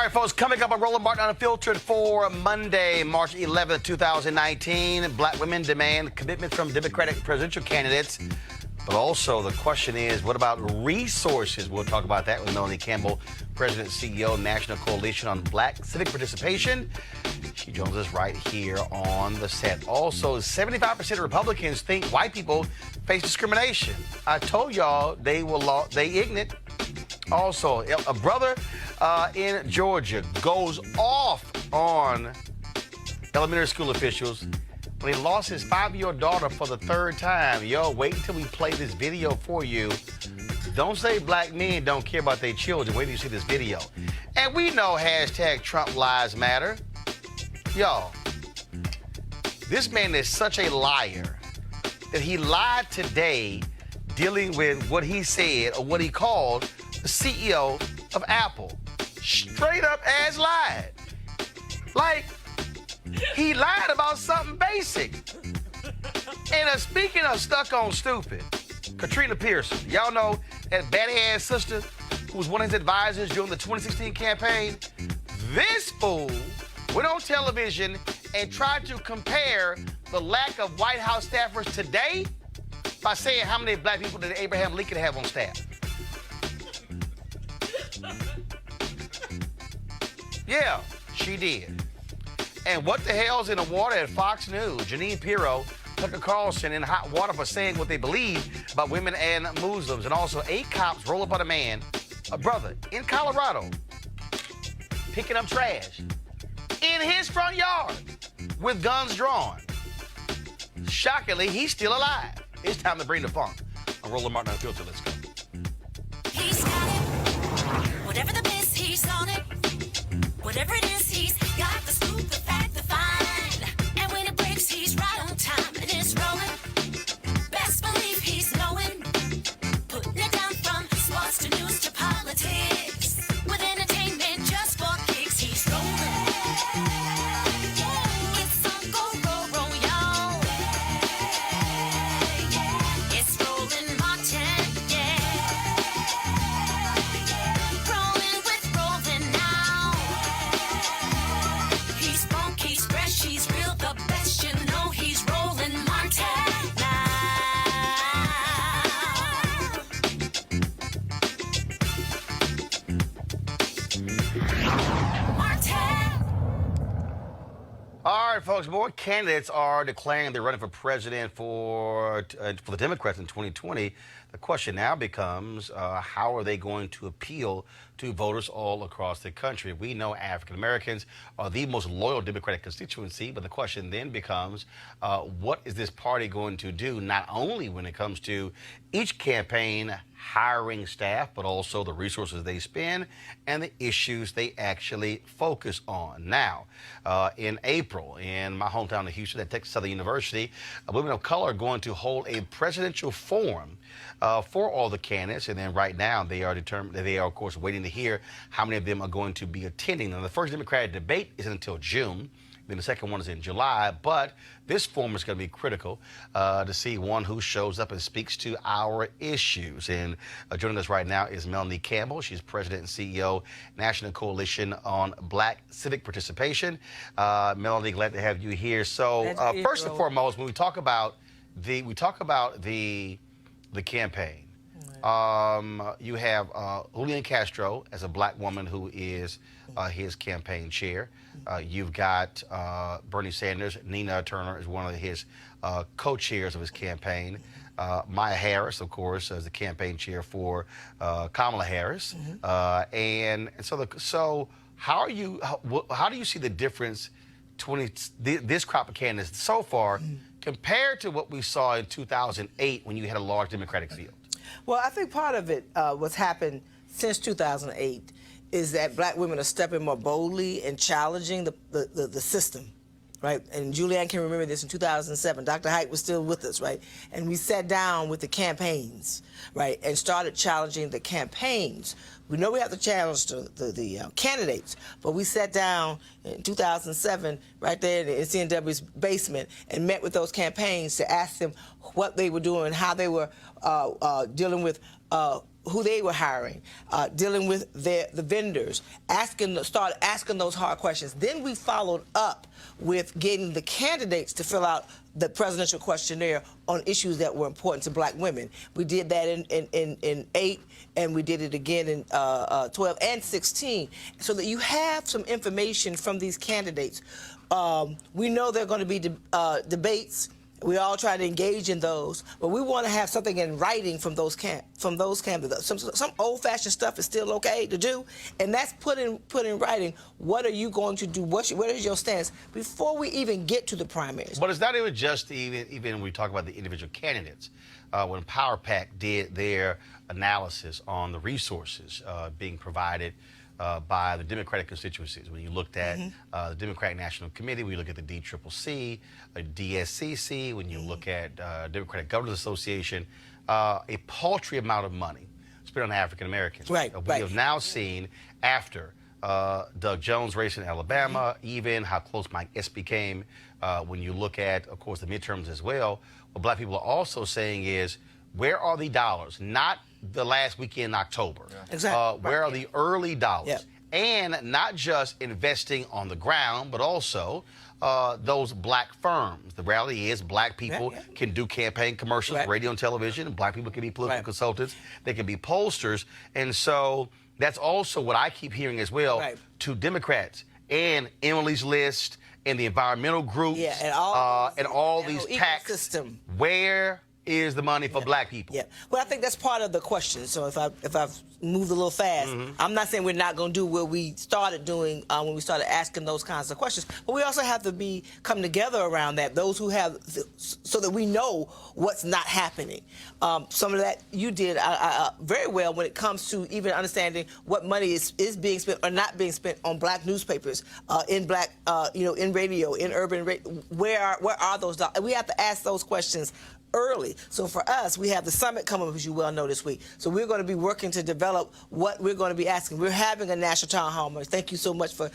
All right, folks, coming up on Roland Martin Unfiltered for Monday, March 11th, 2019. Black women demand commitment from Democratic presidential candidates. But also the question is, what about resources? We'll talk about that with Melanie Campbell, President and CEO, National Coalition on Black Civic Participation. She joins us right here on the set. Also, 75% of Republicans think white people face discrimination. I told y'all they ignorant. Also, a brother in Georgia goes off on elementary school officials when he lost his 5-year-old daughter for the 3rd time. Yo, wait until we play this video for you. Don't say black men don't care about their children. Wait till you see this video. And we know hashtag Trump Lives Matter. Y'all, this man is such a liar that he lied today dealing with what he said or what he called the CEO of Apple. Straight up as lied. Like, he lied about something basic. And speaking of stuck on stupid, Katrina Pierson, y'all know that baddie-ass sister who was one of his advisors during the 2016 campaign? This fool went on television and tried to compare the lack of White House staffers today by saying how many black people did Abraham Lincoln have on staff. Yeah, she did. And what the hell's in the water at Fox News? Jeanine Pirro Tucker Carlson in hot water for saying what they believe about women and Muslims. And also 8 cops roll up on a brother in Colorado, picking up trash in his front yard with guns drawn. Shockingly, he's still alive. It's time to bring the funk. I'm Roland Martin Unfiltered. Let's go. He's got it. Whatever the biz, he's on it. Whatever it is, he's got the scoop, the fact, the find. And when it breaks, he's right on time and it's rolling. Best believe he's knowing. Putting it down from sports to news to politics. With entertainment just for kicks, he's rolling. It's on go, y'all. It's Roland Martin, yeah. Rolling with Roland now. He's funky, he's fresh, he's real, the best, you know he's Roland Martin now. Martin. All right, folks, more candidates are declaring they're running for president for the Democrats in 2020. The question now becomes, how are they going to appeal to voters all across the country? We know African Americans are the most loyal Democratic constituency, but the question then becomes, what is this party going to do, not only when it comes to each campaign hiring staff, but also the resources they spend and the issues they actually focus on. Now, in April, in my hometown of Houston at Texas Southern University, women of color are going to hold a presidential forum for all the candidates, and then right now they are of course waiting to hear how many of them are going to be attending. Now, the first Democratic debate isn't until June. Then the second one is in July, but this forum is going to be critical to see one who shows up and speaks to our issues. And joining us right now is Melanie Campbell. She's President and CEO, National Coalition on Black Civic Participation. Melanie, glad to have you here. So first and foremost, when we talk about the campaign, you have Julian Castro as a black woman who is his campaign chair. You've got Bernie Sanders. Nina Turner is one of his co-chairs of his campaign. Maya Harris, of course, is the campaign chair for Kamala Harris. And so how do you see the difference between this crop of candidates so far compared to what we saw in 2008 when you had a large Democratic field? Well, I think part of it, what's happened since 2008, is that black women are stepping more boldly and challenging the system, right? And Julianne can remember this in 2007. Dr. Haidt was still with us, right? And we sat down with the campaigns, right, and started challenging the campaigns. We know we have to challenge the candidates, but we sat down in 2007 right there in the CNW's basement and met with those campaigns to ask them what they were doing, how they were dealing with who they were hiring, dealing with the vendors, start asking those hard questions. Then we followed up with getting the candidates to fill out the presidential questionnaire on issues that were important to black women. We did that in 8, and we did it again in 12 and 16, so that you have some information from these candidates. We know there are going to be debates. We all try to engage in those, but we want to have something in writing from those candidates. Some old-fashioned stuff is still okay to do, and that's put in writing. What are you going to do? What is your stance before we even get to the primaries? But it's not even just even when we talk about the individual candidates. When Power Pack did their analysis on the resources being provided by the Democratic constituencies. When you looked at the Democratic National Committee, when you look at the DCCC, DSCC, when you look at Democratic Governors Association, a paltry amount of money spent on African Americans. Right, we have now seen after Doug Jones' race in Alabama, even how close Mike Espy came. When you look at, of course, the midterms as well, what black people are also saying is, where are the dollars? Not the last weekend in October. Yeah. Exactly. Where are the early dollars? Yeah. And not just investing on the ground, but also those black firms. The reality is black people can do campaign commercials, radio and television, and black people can be political consultants. They can be pollsters. And so that's also what I keep hearing as well to Democrats and Emily's List and the environmental groups and all these PACs. Where is the money for black people? Yeah. Well, I think that's part of the question. So if I've moved a little fast, I'm not saying we're not going to do what we started doing when we started asking those kinds of questions, but we also have to come together around that. Those who have, so that we know what's not happening. Some of that you did very well when it comes to even understanding what money is being spent or not being spent on black newspapers, in black, in radio, in urban radio. Where are those dollars? We have to ask those questions early. So for us, we have the summit coming up, as you well know, this week. So we're going to be working to develop what we're going to be asking. We're having a national town hall. Thank you so much for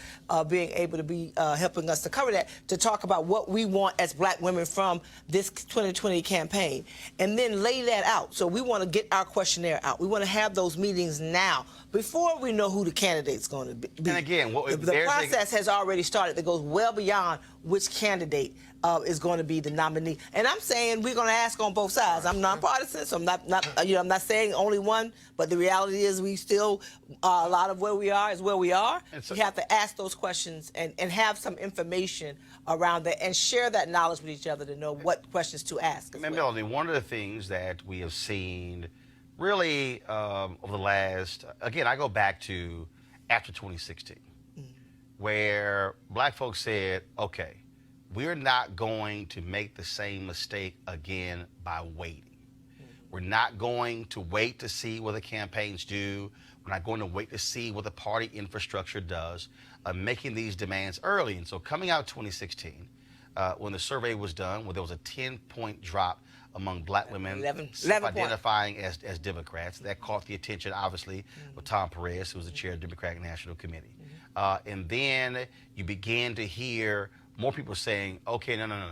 being able to be helping us to cover that, to talk about what we want as black women from this 2020 campaign, and then lay that out. So we want to get our questionnaire out. We want to have those meetings now before we know who the candidate's going to be. And again, the process has already started that goes well beyond which candidate is going to be the nominee. And I'm saying we're going to ask on both sides. I'm nonpartisan, so I'm not saying only one, but the reality is we still, a lot of where we are is where we are. So we have to ask those questions and have some information around that and share that knowledge with each other to know what questions to ask. Melanie, one of the things that we have seen really over the last, again, I go back to after 2016, where black folks said, okay, we're not going to make the same mistake again by waiting. We're not going to wait to see what the campaigns do. We're not going to wait to see what the party infrastructure does, making these demands early. And so coming out 2016, when the survey was done, where there was a 10-point drop among black women 11 identifying as Democrats, that caught the attention, obviously, of Tom Perez, who was the chair of the Democratic National Committee. And then you began to hear more people saying, okay, no.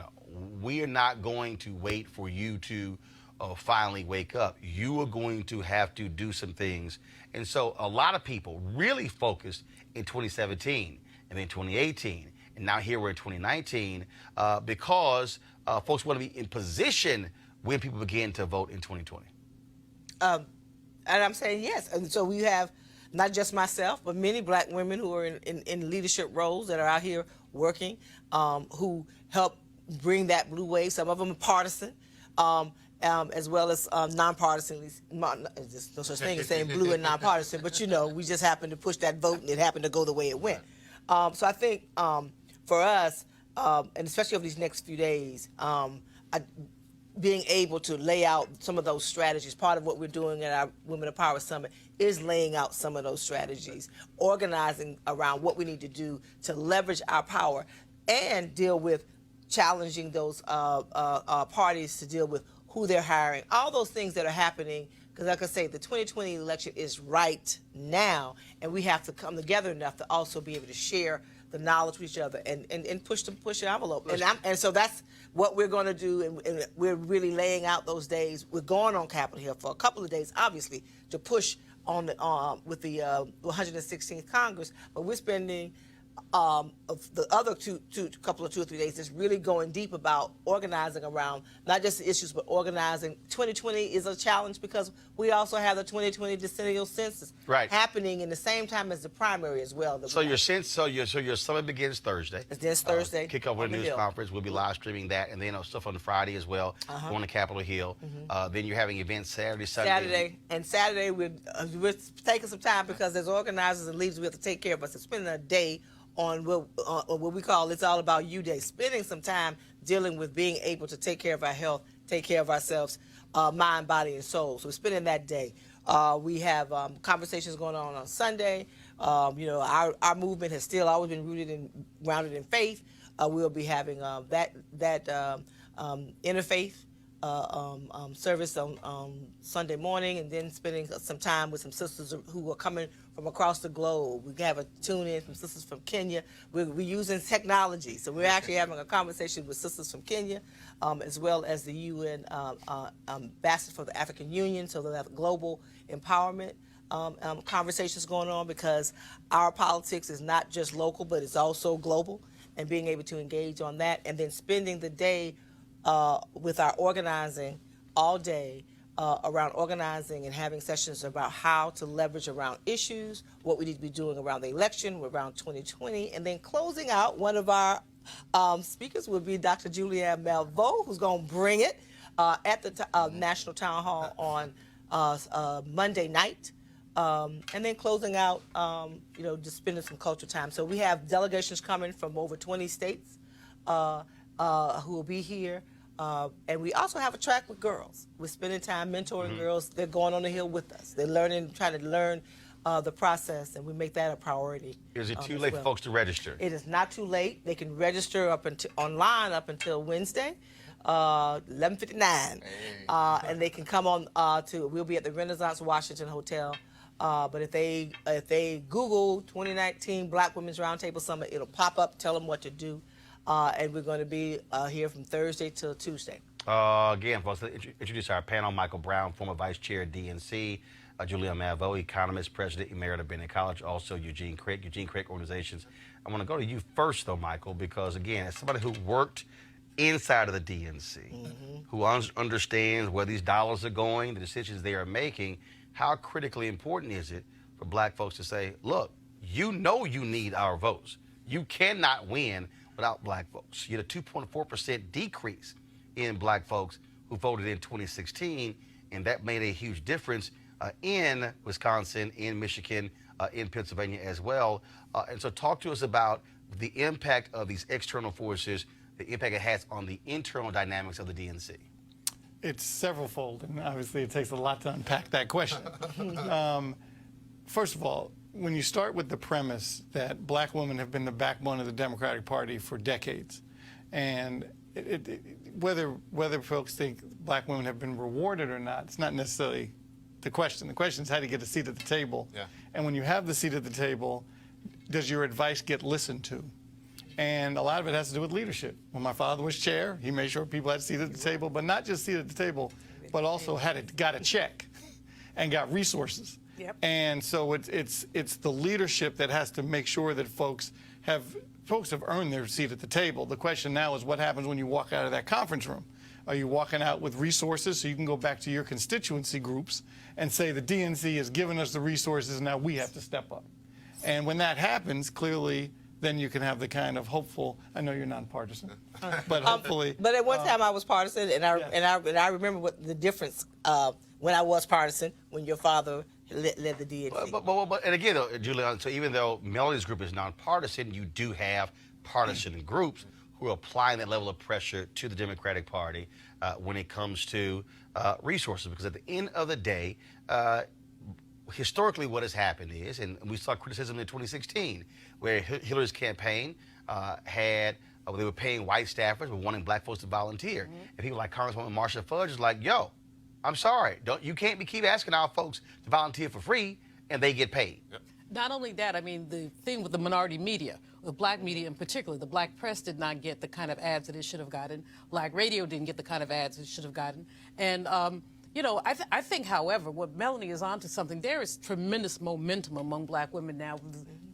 We are not going to wait for you to finally wake up. You are going to have to do some things. And so a lot of people really focused in 2017 and then 2018. And now here we're in 2019 because folks want to be in position when people begin to vote in 2020. And I'm saying yes. And so we have not just myself, but many black women who are in leadership roles that are out here working, who help bring that blue wave. Some of them are partisan, as well as nonpartisan. There's no such thing as saying blue and nonpartisan, but we just happened to push that vote and it happened to go the way it went. So I think for us, and especially over these next few days, being able to lay out some of those strategies. Part of what we're doing at our Women of Power Summit is laying out some of those strategies, organizing around what we need to do to leverage our power and deal with challenging those parties to deal with who they're hiring, all those things that are happening. Because like I say, the 2020 election is right now, and we have to come together enough to also be able to share the knowledge with each other, and push the envelope. And so that's what we're going to do, and we're really laying out those days. We're going on Capitol Hill for a couple of days, obviously, to push on the with the 116th Congress, but we're spending of the other two or 3 days is really going deep about organizing around not just the issues, but organizing. 2020 is a challenge because we also have the 2020 decennial census happening in the same time as the primary as well. So your summit begins Thursday. It's this Thursday. Kick off with a news conference. We'll be live streaming that, and then stuff on Friday as well. Going to Capitol Hill. Then you're having events Saturday, Sunday. Saturday we're taking some time because as organizers and leaders we have to take care of us. So spending a day on what we call It's All About You Day, spending some time dealing with being able to take care of our health, take care of ourselves, mind, body, and soul. So we're spending that day. We have conversations going on Sunday. Our movement has still always been grounded in faith. We'll be having that interfaith service on Sunday morning, and then spending some time with some sisters who are coming from across the globe. We have a tune in from sisters from Kenya. We're using technology, so we're actually having a conversation with sisters from Kenya, as well as the UN ambassador for the African Union, so they'll have global empowerment conversations going on, because our politics is not just local, but it's also global, and being able to engage on that, and then spending the day with our organizing all day around organizing and having sessions about how to leverage around issues, what we need to be doing around the election, around 2020, and then closing out, one of our speakers will be Dr. Julianne Malveaux, who's going to bring it at the National Town Hall on Monday night. And then closing out, just spending some culture time. So we have delegations coming from over 20 states who will be here. And we also have a track with girls. We're spending time mentoring girls. They're going on the Hill with us. They're trying to learn the process, and we make that a priority. Is it too late for folks to register? It is not too late. They can register online up until Wednesday, 11:59, and they can come on we'll be at the Renaissance Washington Hotel. But if they Google 2019 Black Women's Roundtable Summit, it'll pop up, tell them what to do. And we're going to be here from Thursday till Tuesday. Again, folks, let's introduce our panel. Michael Brown, former vice chair at DNC. Julianne Malveaux, economist, president emerita of Bennett College. Also, Eugene Craig Organizations. I want to go to you first, though, Michael, because, again, as somebody who worked inside of the DNC, who understands where these dollars are going, the decisions they are making, how critically important is it for Black folks to say, look, you need our votes. You cannot win without Black folks. You had a 2.4% decrease in Black folks who voted in 2016, and that made a huge difference in Wisconsin, in Michigan, in Pennsylvania as well. And so talk to us about the impact of these external forces, the impact it has on the internal dynamics of the DNC. It's several-fold, and obviously it takes a lot to unpack that question. First of all, when you start with the premise that Black women have been the backbone of the Democratic Party for decades, and whether folks think Black women have been rewarded or not, it's not necessarily the question. The question is how to get a seat at the table. Yeah. And when you have the seat at the table, does your advice get listened to? And a lot of it has to do with leadership. When my father was chair, he made sure people had a seat at the table, but not just seat at the table, but also got a check and got resources. Yep. And so it's the leadership that has to make sure that folks have earned their seat at the table. The question now is what happens when you walk out of that conference room? Are you walking out with resources so you can go back to your constituency groups and say the DNC has given us the resources, now we have to step up? And when that happens, clearly, then you can have the kind of hopeful. I know you're nonpartisan, but hopefully. But at one time I was partisan, and I remember what the difference when I was partisan when your father led the DNC. But and again, though, Julianne, so even though Melody's group is nonpartisan, you do have partisan groups who are applying that level of pressure to the Democratic Party when it comes to resources. Because at the end of the day, historically what has happened is, and we saw criticism in 2016, where Hillary's campaign they were paying white staffers, but wanting Black folks to volunteer. And people like Congresswoman Marsha Fudge is like, yo, I'm sorry, you can't keep asking our folks to volunteer for free and they get paid. Yep. Not only that, I mean, the thing with the minority media, the black media in particular, the black press did not get the kind of ads that it should have gotten. Black radio didn't get the kind of ads it should have gotten. And, you know, I think, however, what Melanie is onto something, there is tremendous momentum among black women now.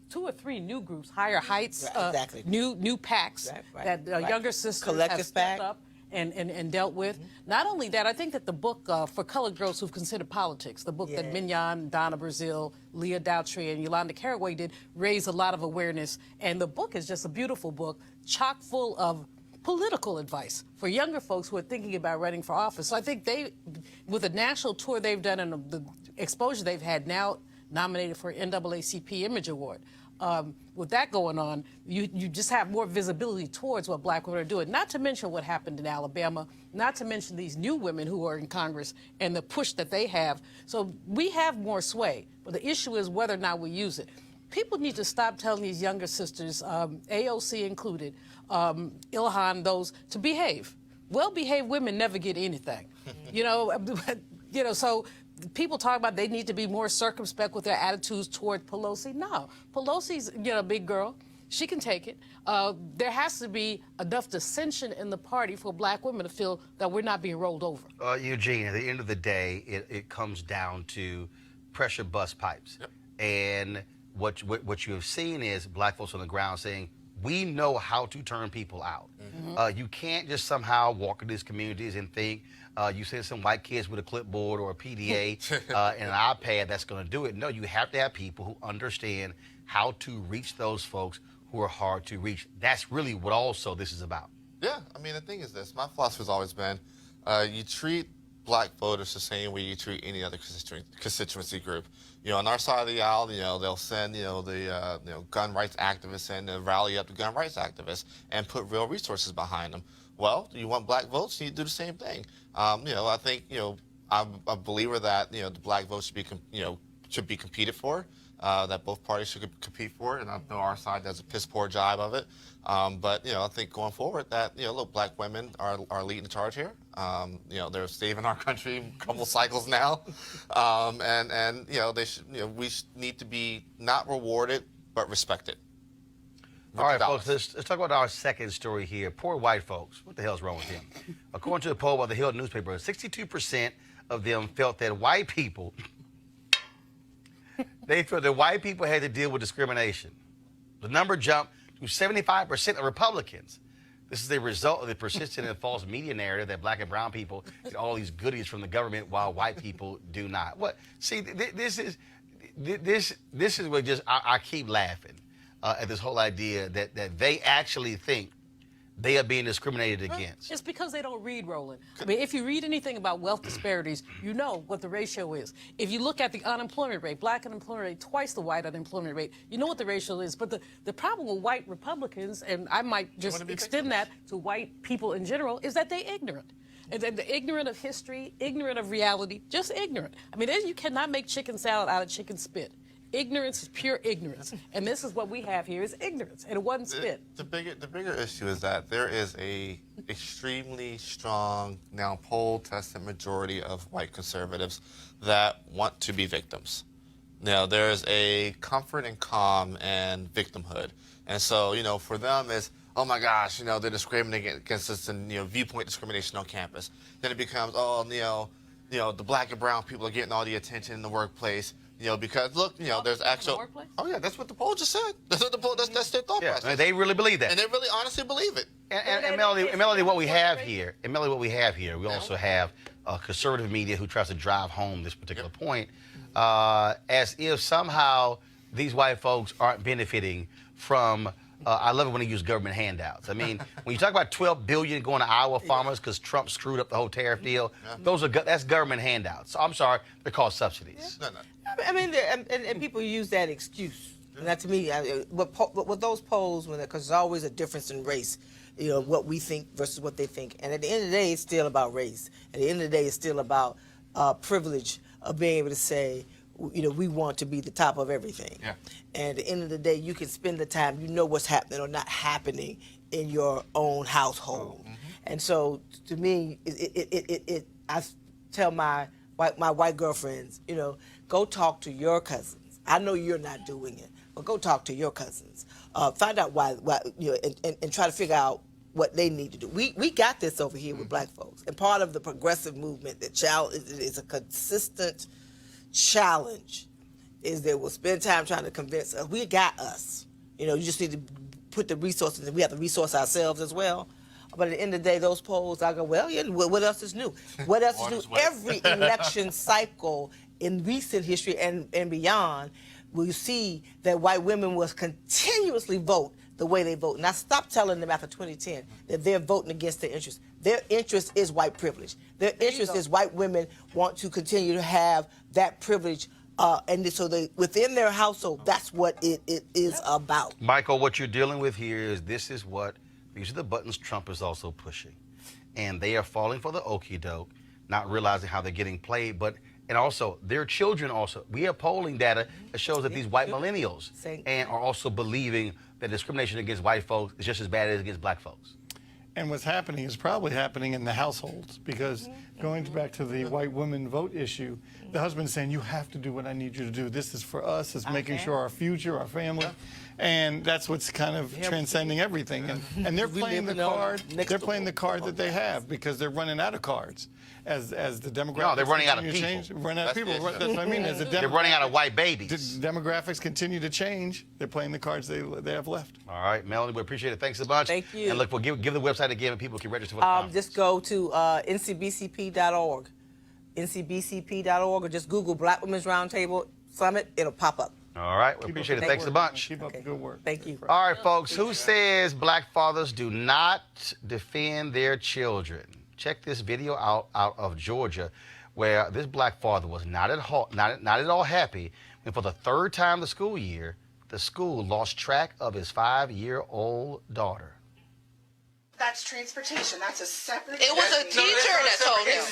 2 or 3 new groups, Higher Heights, exactly. new PACs that younger sisters Collective have stepped PAC. up and dealt with. Not only that, I think that the book for colored girls who've considered politics, the book that Mignon, Donna Brazile, Leah Doutry, and Yolanda Caraway did, raised a lot of awareness. And the book is just a beautiful book, chock full of political advice for younger folks who are thinking about running for office. So I think they, with the national tour they've done and the exposure they've had, now nominated for an NAACP Image Award. With that going on, you just have more visibility towards what black women are doing. Not to mention what happened in Alabama, not to mention these new women who are in Congress and the push that they have. So we have more sway, but the issue is whether or not we use it. People need to stop telling these younger sisters, AOC included, Ilhan, those, to behave. Well-behaved women never get anything. You know, so people talk about they need to be more circumspect with their attitudes toward Pelosi. No, Pelosi's, you know, a big girl. She can take it. There has to be enough dissension in the party for black women to feel that we're not being rolled over. Eugene, at the end of the day, it comes down to pressure bust pipes. Yep. And what you have seen is black folks on the ground saying, we know how to turn people out. You can't just somehow walk into these communities and think you send some white kids with a clipboard or a PDA and an iPad that's going to do it. No, you have to have people who understand how to reach those folks who are hard to reach. That's really what also this is about. Yeah, I mean, the thing is this. My philosophy has always been you treat black voters the same way you treat any other constituency group. You know, on our side of the aisle, you know, they'll send, you know, the gun rights activists in to rally up the gun rights activists and put real resources behind them. Well, you want black votes, you need to do the same thing. You know, I think, you know, I'm a believer that, you know, the black vote should be competed for, that both parties should compete for, and I know our side does a piss poor job of it. But, you know, I think going forward that, you know, look, black women are leading the charge here. You know, they're saving our country a couple cycles now. And you know, they should, you know, we need to be not rewarded, but respected. All right, folks, let's talk about our second story here. Poor white folks. What the hell's wrong with them? According to a poll by the Hill newspaper, 62% of them felt that white people, they felt that white people had to deal with discrimination. The number jumped to 75% of Republicans. This is a result of the persistent and false media narrative that black and brown people get all these goodies from the government while white people do not. What? See, this is what just I keep laughing at this whole idea that they actually think they are being discriminated against. It's because they don't read, Roland. I mean, if you read anything about wealth disparities, you know what the ratio is. If you look at the unemployment rate, black unemployment rate, twice the white unemployment rate, you know what the ratio is. But the problem with white Republicans, and I might just extend that to white people in general, is that they're ignorant. And they're ignorant of history, ignorant of reality, just ignorant. I mean, you cannot make chicken salad out of chicken spit. Ignorance is pure ignorance, and this is what we have here is ignorance, and it wasn't spit. The bigger issue is that there is a extremely strong, now poll-tested majority of white conservatives that want to be victims. Now, there's a comfort and calm and victimhood, and so, you know, for them is, oh my gosh, you know, they're discriminating against us and, you know, viewpoint discrimination on campus. Then it becomes, oh, you know, the black and brown people are getting all the attention in the workplace. You know, because look, you know, there's actual. Oh yeah, that's what the poll just said. That's what the poll. That's their thought process. They really believe that, and they really honestly believe it. And Melody, what we have here, we also have conservative media who tries to drive home this particular point, as if somehow these white folks aren't benefiting from. I love it when they use government handouts. I mean, when you talk about $12 billion going to Iowa farmers because Trump screwed up the whole tariff deal, that's government handouts. So I'm sorry, they're called subsidies. No. I mean, and people use that excuse. And that to me, with those polls, because there's always a difference in race, you know, what we think versus what they think. And at the end of the day, it's still about race. At the end of the day, it's still about privilege of being able to say, you know, we want to be the top of everything. Yeah. And at the end of the day, you can spend the time, you know what's happening or not happening in your own household. And so, to me, I tell my white girlfriends, you know, go talk to your cousins. I know you're not doing it, but go talk to your cousins. Find out why and try to figure out what they need to do. We got this over here with black folks, and part of the progressive movement that is a consistent challenge is that we'll spend time trying to convince us. We got us. You just need to put the resources, and we have to resource ourselves as well. But at the end of the day, those polls, I go, well, yeah, what else is new? What else is new? Every election cycle in recent history and beyond, we see that white women will continuously vote the way they vote. And I stopped telling them after 2010 that they're voting against their interests. Their interest is white privilege. Their interest is white women want to continue to have that privilege. And so within their household, that's what it is about. Michael, what you're dealing with here is these are the buttons Trump is also pushing. And they are falling for the okie doke, not realizing how they're getting played. And also, their children also. We have polling data that shows that these white millennials are also believing that discrimination against white folks is just as bad as against black folks. And what's happening is probably happening in the households, because going back to the white women vote issue, the husband's saying, you have to do what I need you to do. This is for us. It's making sure our future, our family. And that's what's kind of transcending everything. And they're playing the card. They're playing the card that they have, because they're running out of cards. As the demographics No, they're running out of people. change, running out of people. That's what I mean. They're running out of white babies. Demographics continue to change. They're playing the cards they have left. All right, Melanie, we appreciate it. Thanks a bunch. Thank you. And look, we'll give the website again, and people can register for the conference. Just go to ncbcp.org, ncbcp.org, or just Google Black Women's Roundtable Summit. It'll pop up. All right, we appreciate it. Thanks a bunch. Keep up the good work. Thank you. All right, folks, who says black fathers do not defend their children? Check this video out of Georgia, where this black father was not at all happy when, for the third time this school year, the school lost track of his 5-year-old daughter. That's transportation. That's a separate. It was a teacher that told him.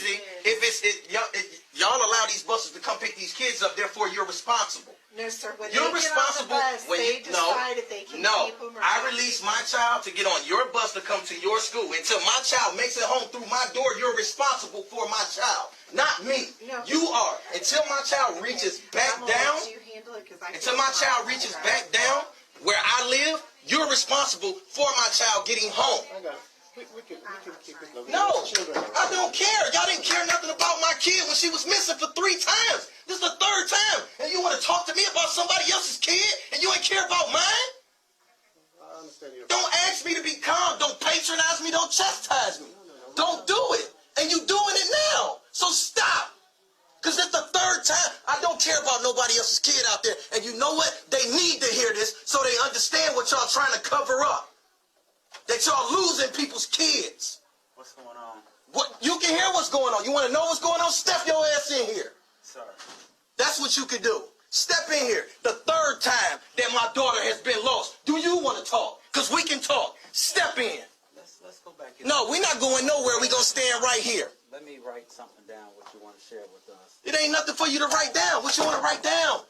Y'all allow these buses to come pick these kids up, therefore you're responsible. No, sir. When You're they responsible get on the bus, when they you decide if they can no. keep them or I not. release my child to get on your bus to come to your school. Until my child makes it home through my door, you're responsible for my child, not me. No. You are. Until my child reaches back I'm gonna down, let you handle it 'cause I until feel my child fine. reaches Okay. back down where I live, you're responsible for my child getting home. We can keep it low. No, I don't care. Y'all didn't care nothing about my kid when she was missing for 3 times. This is the 3rd time. And you want to talk to me about somebody else's kid and you ain't care about mine? I understand you. Don't ask me to be calm. Don't patronize me. Don't chastise me. Don't do it. And you doing it now. So stop. Because it's the 3rd time. I don't care about nobody else's kid out there. And you know what? They need to hear this so they understand what y'all trying to cover up. That y'all losing people's kids. What's going on? What you can hear what's going on. You want to know what's going on? Step your ass in here. Sorry. That's what you can do. Step in here. The 3rd time that my daughter has been lost. Do you want to talk? Because we can talk. Step in. Let's go back. No, we're not going nowhere. We're going to stand right here. Let me write something down. What you want to share with us? It ain't nothing for you to write down. What you want to write down?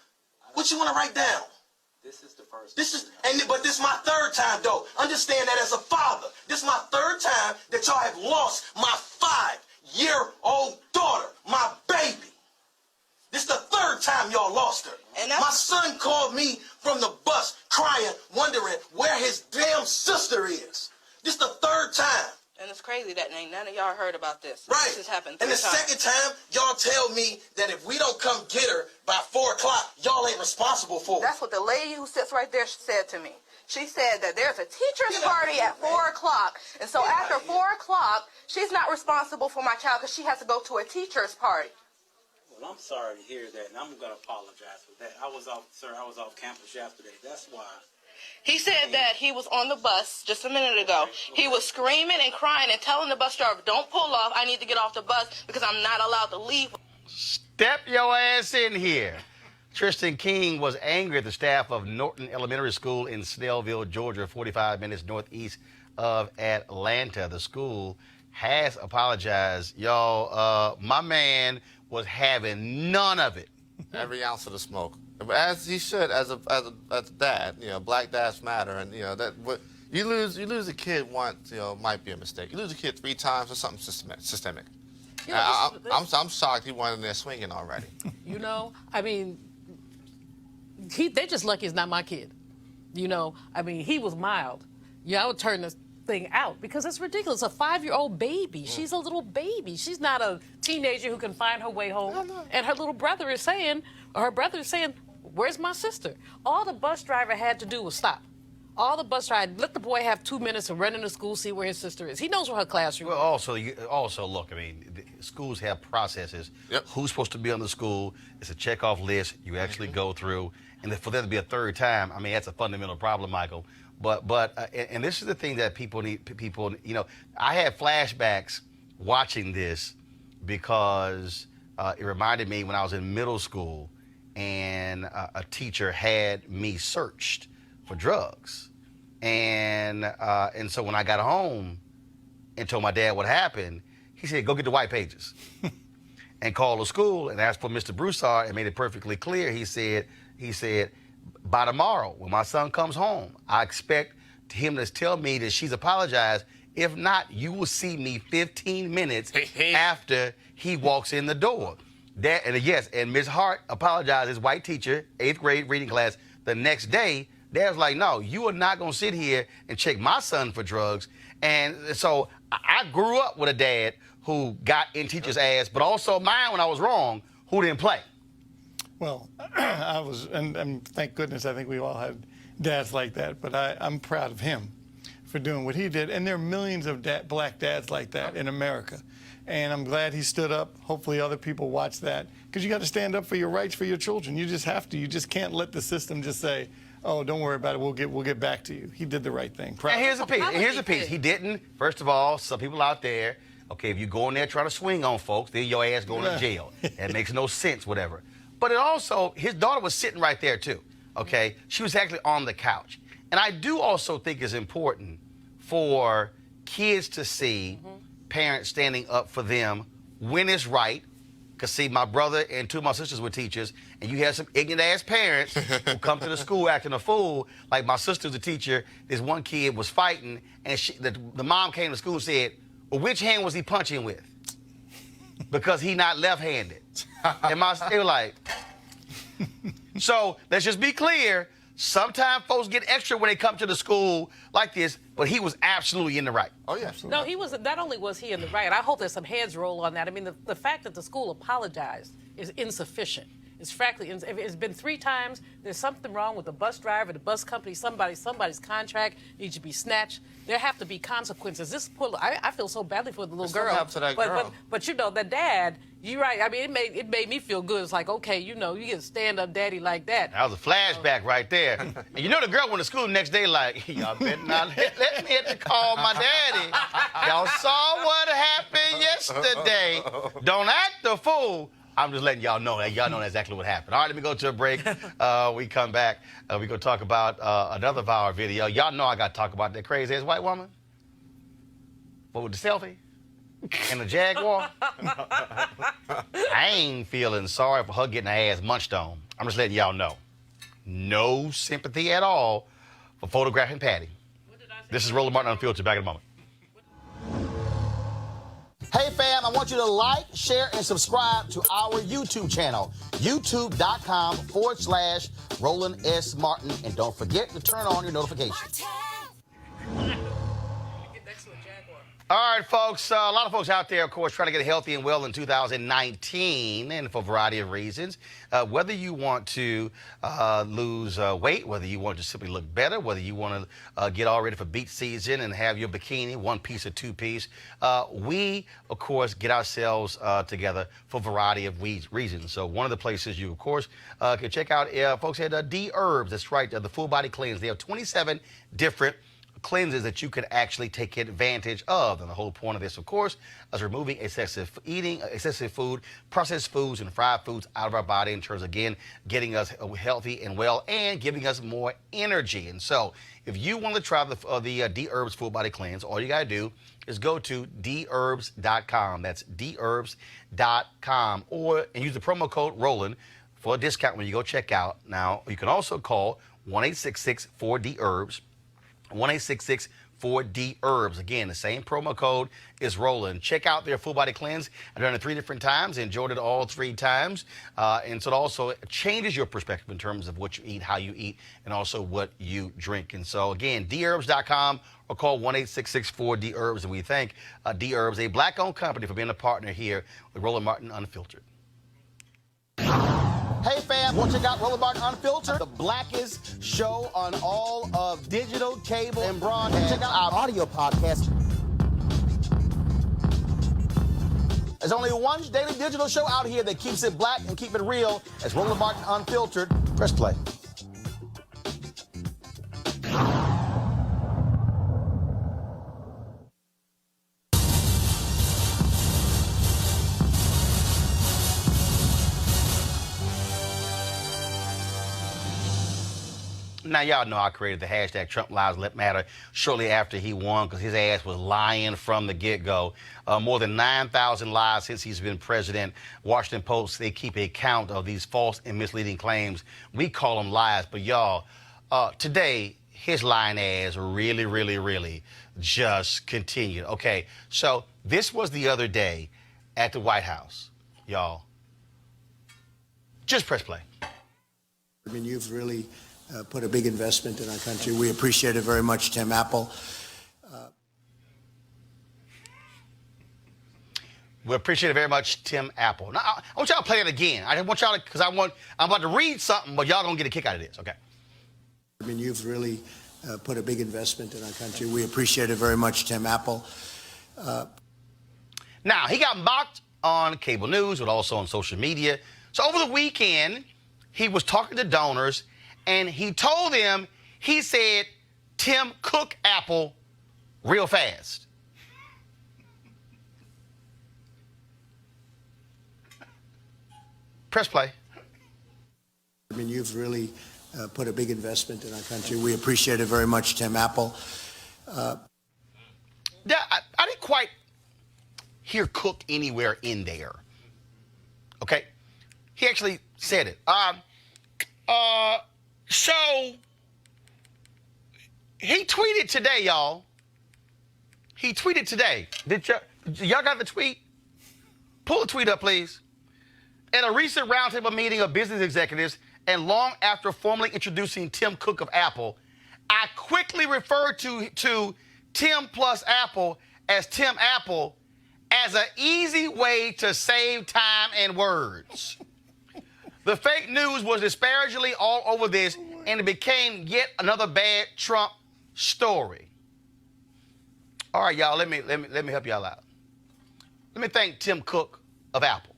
What you want to write down? This is the first. But this is my 3rd time though. Understand that as a father. This is my 3rd time that y'all have lost my 5-year-old daughter, my baby. This is the 3rd time y'all lost her. And my son called me from the bus crying, wondering where his damn sister is. This is the 3rd time. And it's crazy that ain't none of y'all heard about this. Right. This has happened And 3 the times. 2nd time, y'all tell me that if we don't come get her by 4 o'clock, y'all ain't responsible for her. That's what the lady who sits right there said to me. She said that there's a teacher's party at 4 o'clock. And so after 4 o'clock, she's not responsible for my child because she has to go to a teacher's party. Well, I'm sorry to hear that, and I'm going to apologize for that. I was off campus yesterday. That's why. He said that he was on the bus just a minute ago. He was screaming and crying and telling the bus driver, don't pull off. I need to get off the bus because I'm not allowed to leave. Step your ass in here. Tristan King was angry at the staff of Norton Elementary School in Snellville, Georgia, 45 minutes northeast of Atlanta. The school has apologized. Y'all, my man was having none of it. Every ounce of the smoke, as he should, as a dad. You know, black dads matter, and you know that what you lose a kid once, you know, might be a mistake. You lose a kid 3 times or something systemic. Yeah, I'm shocked he wasn't there swinging already. You know, I mean, They just lucky it's not my kid. You know, I mean, he was mild. Yeah, I would turn this thing out because it's ridiculous. A 5-year-old baby. She's a little baby. She's not a teenager who can find her way home. And her little brother is saying, or her brother is saying, where's my sister? All the bus driver had to do was stop. All the bus driver, let the boy have 2 minutes to run into school, see where his sister is. He knows where her classroom Well, is. also look, I mean, schools have processes. Yep. Who's supposed to be on the school? It's a check-off list you actually go through. And for there to be a third time, I mean, that's a fundamental problem, Michael. But and this is the thing that people, you know, I had flashbacks watching this because it reminded me when I was in middle school and a teacher had me searched for drugs. And so when I got home and told my dad what happened, he said, go get the white pages and call the school and ask for Mr. Broussard and made it perfectly clear. He said, by tomorrow, when my son comes home, I expect him to tell me that she's apologized. If not, you will see me 15 minutes after he walks in the door. And Ms. Hart apologized, his white teacher, 8th grade reading class, the next day. Dad's like, no, you are not going to sit here and check my son for drugs. And so I grew up with a dad who got in teacher's ass, but also mine when I was wrong, who didn't play. Well, I was, and thank goodness, I think we all had dads like that. But I'm proud of him for doing what he did. And there are millions of black dads like that in America. And I'm glad he stood up. Hopefully other people watch that. Because you got to stand up for your rights for your children. You just have to. You just can't let the system just say, oh, don't worry about it. We'll get back to you. He did the right thing. And here's the piece. He didn't. First of all, some people out there, okay, if you go in there trying to swing on folks, then your ass going to jail. That makes no sense, whatever. But it also, his daughter was sitting right there too, okay? She was actually on the couch. And I do also think it's important for kids to see parents standing up for them when it's right. Because, see, my brother and 2 of my sisters were teachers, and you had some ignorant-ass parents who come to the school acting a fool. Like my sister's a teacher. This one kid was fighting, and the mom came to school and said, well, which hand was he punching with? Because he not left-handed. And they were like, so let's just be clear. Sometimes folks get extra when they come to the school like this, but he was absolutely in the right. Oh, yeah. No, he was. Not only was he in the right, I hope there's some heads roll on that. I mean, the fact that the school apologized is insufficient. It's frankly, it's been 3 times. There's something wrong with the bus driver, the bus company, somebody's contract needs to be snatched. There have to be consequences. I feel so badly for the little girl. Up to that girl. But you know, the dad, you're right. I mean, it made me feel good. It's like, okay, you know, you get a stand-up daddy like that. That was a flashback right there. And you know the girl went to school the next day like, y'all better not let me have to call my daddy. Y'all saw what happened yesterday. Don't act the fool. I'm just letting y'all know that y'all know exactly what happened. All right, let me go to a break. We come back. We're going to talk about another viral video. Y'all know I got to talk about that crazy-ass white woman. What, with the selfie? And the Jaguar? I ain't feeling sorry for her getting her ass munched on. I'm just letting y'all know. No sympathy at all for photographing Patty. This is Roland Martin Unfiltered. Back in a moment. Hey fam, I want you to like, share, and subscribe to our YouTube channel, youtube.com/Roland S. Martin. And don't forget to turn on your notifications. All right, folks. A lot of folks out there, of course, trying to get healthy and well in 2019, and for a variety of reasons. Whether you want to lose weight, whether you want to simply look better, whether you want to get all ready for beach season and have your bikini, 1-piece or 2-piece, we, of course, get ourselves together for a variety of reasons. So one of the places you, of course, can check out, folks at D-Herbs. That's right, the full body cleanse. They have 27 different cleanses that you can actually take advantage of. And the whole point of this, of course, is removing excessive food, processed foods, and fried foods out of our body in terms of, again, getting us healthy and well and giving us more energy. And so if you want to try the D-Herbs Full Body Cleanse, all you got to do is go to dherbs.com. That's dherbs.com. And use the promo code Roland for a discount when you go check out. Now, you can also call 1-866-4-DHERBS. 4D-Herbs. Again, the same promo code is Roland. Check out their full body cleanse. I've done it 3 different times, enjoyed it all 3 times. And so it also changes your perspective in terms of what you eat, how you eat, and also what you drink. And so again, dherbs.com or call 1-866-4D-Herbs. And we thank D-Herbs, a black-owned company, for being a partner here with Roland Martin Unfiltered. Hey fam, want to check out Roland Martin Unfiltered, the blackest show on all of digital, cable, and broadcast. Check out our audio podcast. There's only one daily digital show out here that keeps it black and keep it real. It's Roland Martin Unfiltered. Press play. Now, y'all know I created the hashtag Trump Lives Matter shortly after he won because his ass was lying from the get-go. More than 9,000 lies since he's been president. Washington Post, they keep a count of these false and misleading claims. We call them lies, but y'all, today, his lying ass really just continued. Okay, so this was the other day at the White House, y'all. Just press play. I mean, you've really put a big investment in our country. We appreciate it very much, Tim Apple. We appreciate it very much, Tim Apple. Now, I want y'all to play it again. I want y'all to, because I'm about to read something, but y'all gonna get a kick out of this, okay? I mean, you've really put a big investment in our country. We appreciate it very much, Tim Apple. Now, he got mocked on cable news, but also on social media. So over the weekend, he was talking to donors, and he told them, he said, Tim Cook Apple real fast. Press play. I mean, you've really put a big investment in our country. We appreciate it very much, Tim Apple. I didn't quite hear Cook anywhere in there. Okay? He actually said it. So, he tweeted today, y'all. He tweeted today. Y'all got the tweet? Pull the tweet up, please. At a recent roundtable meeting of business executives, and long after formally introducing Tim Cook of Apple, I quickly referred to Tim plus Apple as Tim Apple as an easy way to save time and words. The fake news was disparagingly all over this, and it became yet another bad Trump story. All right, y'all, let me help y'all out. Let me thank Tim Cook of Apple.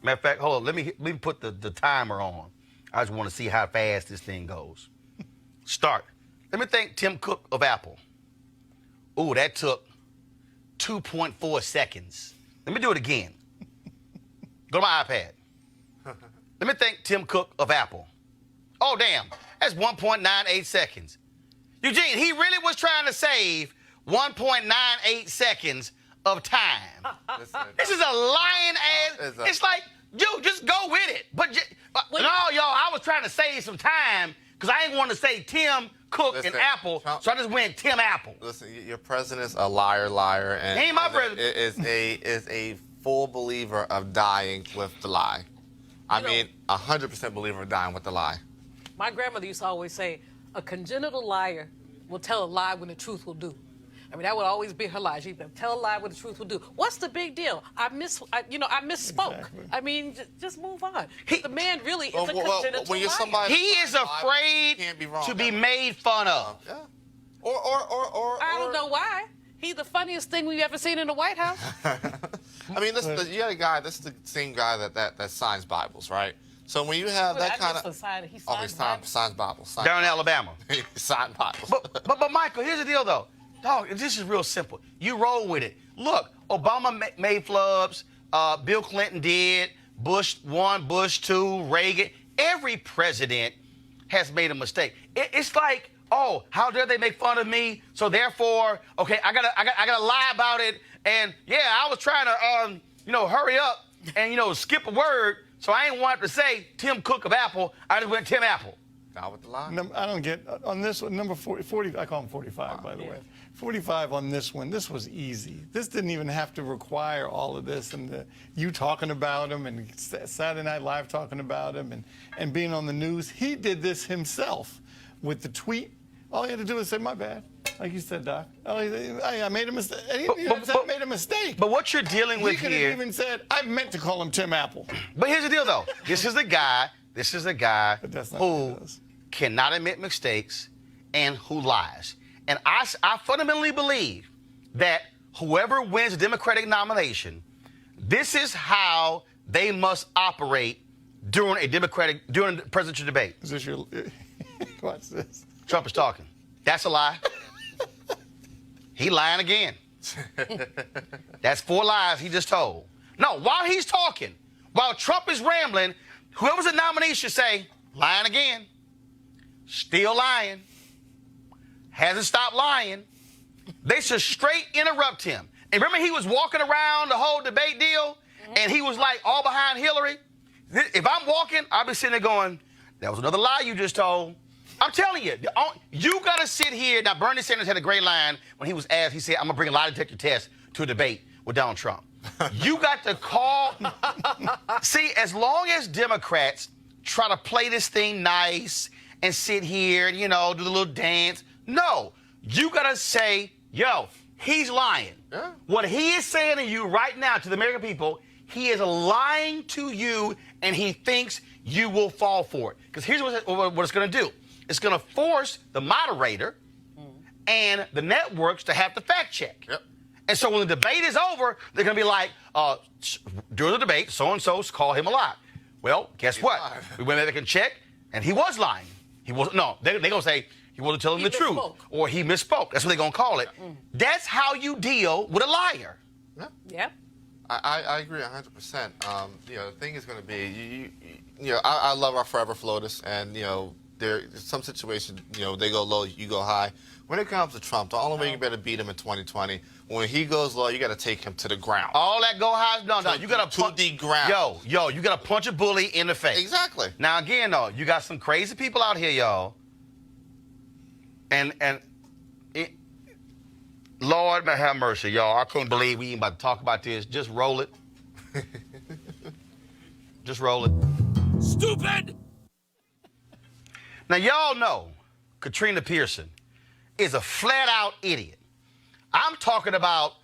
Matter of fact, hold on, let me put the timer on. I just want to see how fast this thing goes. Start. Let me thank Tim Cook of Apple. Ooh, that took 2.4 seconds. Let me do it again. Go to my iPad. Let me thank Tim Cook of Apple. Oh, damn. That's 1.98 seconds. Eugene, he really was trying to save 1.98 seconds of time. This is a lying ass. It's like, yo, just go with it. But no, y'all, I was trying to save some time because I didn't want to say Tim Cook and Apple, Trump, so I just went Tim Apple. Listen, your president's a liar, and he ain't my president. Is a full believer of dying with the lie. I mean, 100% believer of dying with the lie. My grandmother used to always say, a congenital liar will tell a lie when the truth will do. I mean, that would always be her lie. She'd tell a lie when the truth will do. What's the big deal? I misspoke. Exactly. I mean, just move on. The man really is a congenital liar. He is afraid to be made fun of. Yeah. Or I don't know why. He's the funniest thing we've ever seen in the White House. I mean, you got a guy, this is the same guy that signs Bibles, right? So when you have that kind of... He signs Bibles. Down in Alabama. He signed Bibles. But Michael, here's the deal, though. Dog, this is real simple. You roll with it. Look, Obama made flubs. Bill Clinton did. Bush 1, Bush 2, Reagan. Every president has made a mistake. It's like, oh, how dare they make fun of me? So therefore, okay, I gotta lie about it. And yeah, I was trying to, hurry up and skip a word. So I ain't want to say Tim Cook of Apple. I just went Tim Apple. Not with the lie. I don't get, on this one, number 40, I call him 45, by the way. 45 on this one, this was easy. This didn't even have to require all of this and you talking about him and Saturday Night Live talking about him and being on the news. He did this himself with the tweet. All he had to do was say, my bad. Like you said, Doc. I made a mistake. I made a mistake. But what you're dealing with he could here... have even said, I meant to call him Tim Apple. But here's the deal, though. This is the guy who cannot admit mistakes and who lies. And I fundamentally believe that whoever wins the Democratic nomination, this is how they must operate during the presidential debate. Is this your... Watch this. Trump is talking. That's a lie. He lying again. That's 4 lies he just told. No, while he's talking, while Trump is rambling, whoever's the nominee should say, lying again. Still lying. Hasn't stopped lying. They should straight interrupt him. And remember he was walking around the whole debate deal, and he was like all behind Hillary? If I'm walking, I'll be sitting there going, that was another lie you just told. I'm telling you, you got to sit here. Now, Bernie Sanders had a great line when he was asked. He said, I'm going to bring a lie detector test to a debate with Donald Trump. You got to call. See, as long as Democrats try to play this thing nice and sit here and, do the little dance, no. You got to say, yo, he's lying. Yeah. What he is saying to you right now, to the American people, he is lying to you, and he thinks you will fall for it. Because here's what it's going to do. It's going to force the moderator and the networks to have to fact check. Yep. And so when the debate is over, they're going to be like, during the debate, so-and-so's call him a lie. Well, guess what? We went back and check, and he was lying. He wasn't. No, they're going to say he wasn't telling the truth, or he misspoke. That's what they're going to call it. That's how you deal with a liar. Yeah. Yeah. I agree 100%. The thing is going to be, I love our forever floaters, and there's some situations, they go low, you go high. When it comes to Trump, the only way you better beat him in 2020, when he goes low, you got to take him to the ground. All that go high, no, you got to punch the ground. Yo, you got to punch a bully in the face. Exactly. Now again, though, you got some crazy people out here, y'all, and Lord have mercy, y'all. I couldn't believe we even about to talk about this. Just roll it. Just roll it. Stupid! Now, y'all know Katrina Pierson is a flat-out idiot. I'm talking about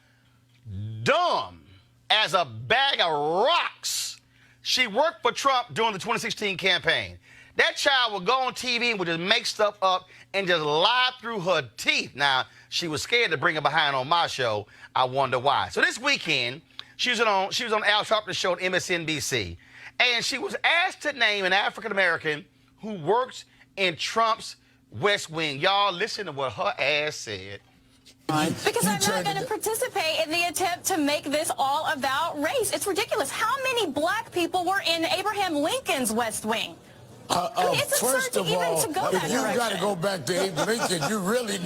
dumb as a bag of rocks. She worked for Trump during the 2016 campaign. That child would go on TV and would just make stuff up and just lie through her teeth. Now, she was scared to bring her behind on my show. I wonder why. So this weekend, she was on Al Sharpton's show on MSNBC, and she was asked to name an African-American who works in Trump's West Wing. Y'all, listen to what her ass said. Because I'm not going to participate in the attempt to make this all about race. It's ridiculous. How many black people were in Abraham Lincoln's West Wing? It's First of all, if you got to go back to Abe Lincoln, you really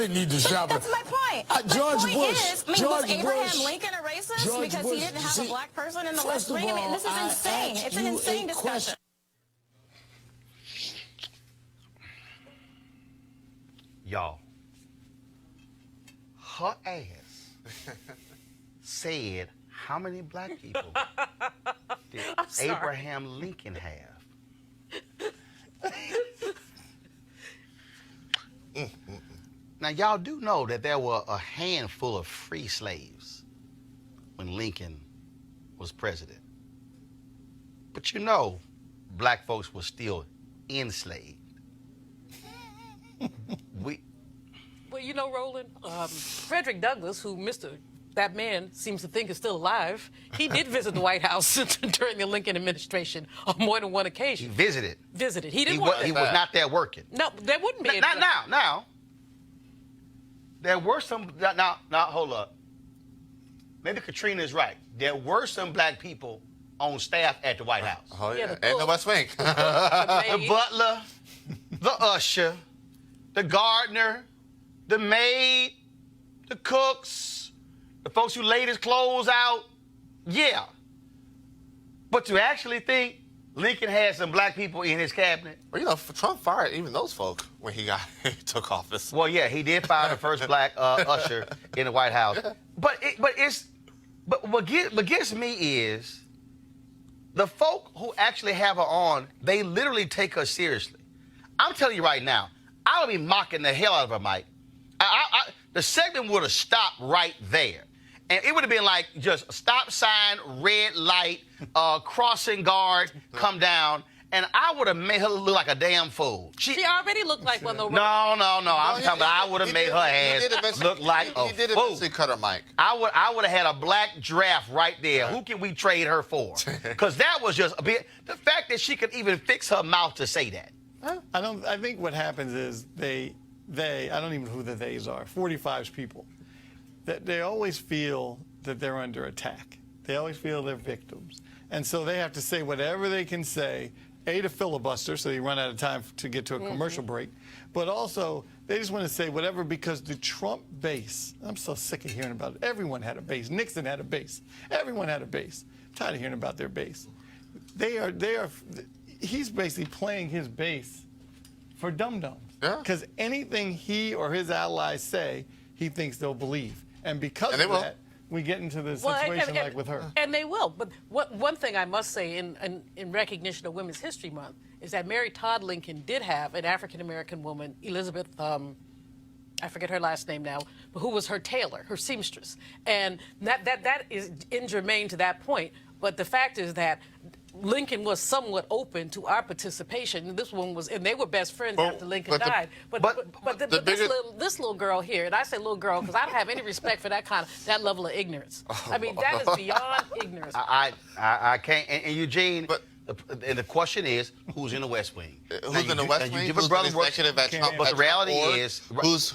need to shop it. That's my point. George my point Bush. is, was Abraham Lincoln a racist because he didn't have a black person in the West Wing? I mean, this is insane. It's an insane discussion. Y'all, her ass said how many black people did Abraham Lincoln have? Now, y'all do know that there were a handful of free slaves when Lincoln was president. But black folks were still enslaved. Well, Roland, Frederick Douglass, who that man seems to think is still alive, he did visit the White House during the Lincoln administration on more than one occasion. He visited. He didn't work. He was not there working. No, there wouldn't be. Not now. Now, there were some. Now, hold up. Maybe Katrina is right. There were some black people on staff at the White House. Oh, yeah. And the West Wing. The butler, the usher, the gardener, the maid, the cooks, the folks who laid his clothes out. Yeah. But to actually think Lincoln had some black people in his cabinet. Well, you know, Trump fired even those folk when he took office. Well, yeah, he did fire the first black usher in the White House. But what gets me is the folk who actually have her on, they literally take her seriously. I'm telling you right now, I would be mocking the hell out of her, Mike. The segment would have stopped right there. And it would have been like just stop sign, red light, crossing guard, come down. And I would have made her look like a damn fool. She already looked like one of those. No. I'm talking about I would have made her ass look like a fool. He did eventually cut her mic. I would have had a black giraffe right there. Who can we trade her for? Because that was just a bit. The fact that she could even fix her mouth to say that. I think what happens is they I don't even know who the theys are. 45's people. That they always feel that they're under attack. They always feel they're victims. And so they have to say whatever they can say, A, to filibuster, so they run out of time to get to a commercial break, but also they just want to say whatever because the Trump base, I'm so sick of hearing about it. Everyone had a base. Nixon had a base. Everyone had a base. I'm tired of hearing about their base. He's basically playing his base for dum-dums. Yeah. Because anything he or his allies say, he thinks they'll believe. And because of that, we get into this situation like with her. And they will. But one thing I must say in recognition of Women's History Month is that Mary Todd Lincoln did have an African-American woman, Elizabeth, I forget her last name now, but who was her tailor, her seamstress. And that is ingermane to that point. But the fact is that Lincoln was somewhat open to our participation. This one was, and they were best friends after Lincoln died. But this little girl here, and I say little girl because I don't have any respect for that level of ignorance. I mean, that is beyond ignorance. I can't. And Eugene. And the question is, who's in the West Wing? Who's in the West Wing? Who's the executive at Trump? But the reality is, who's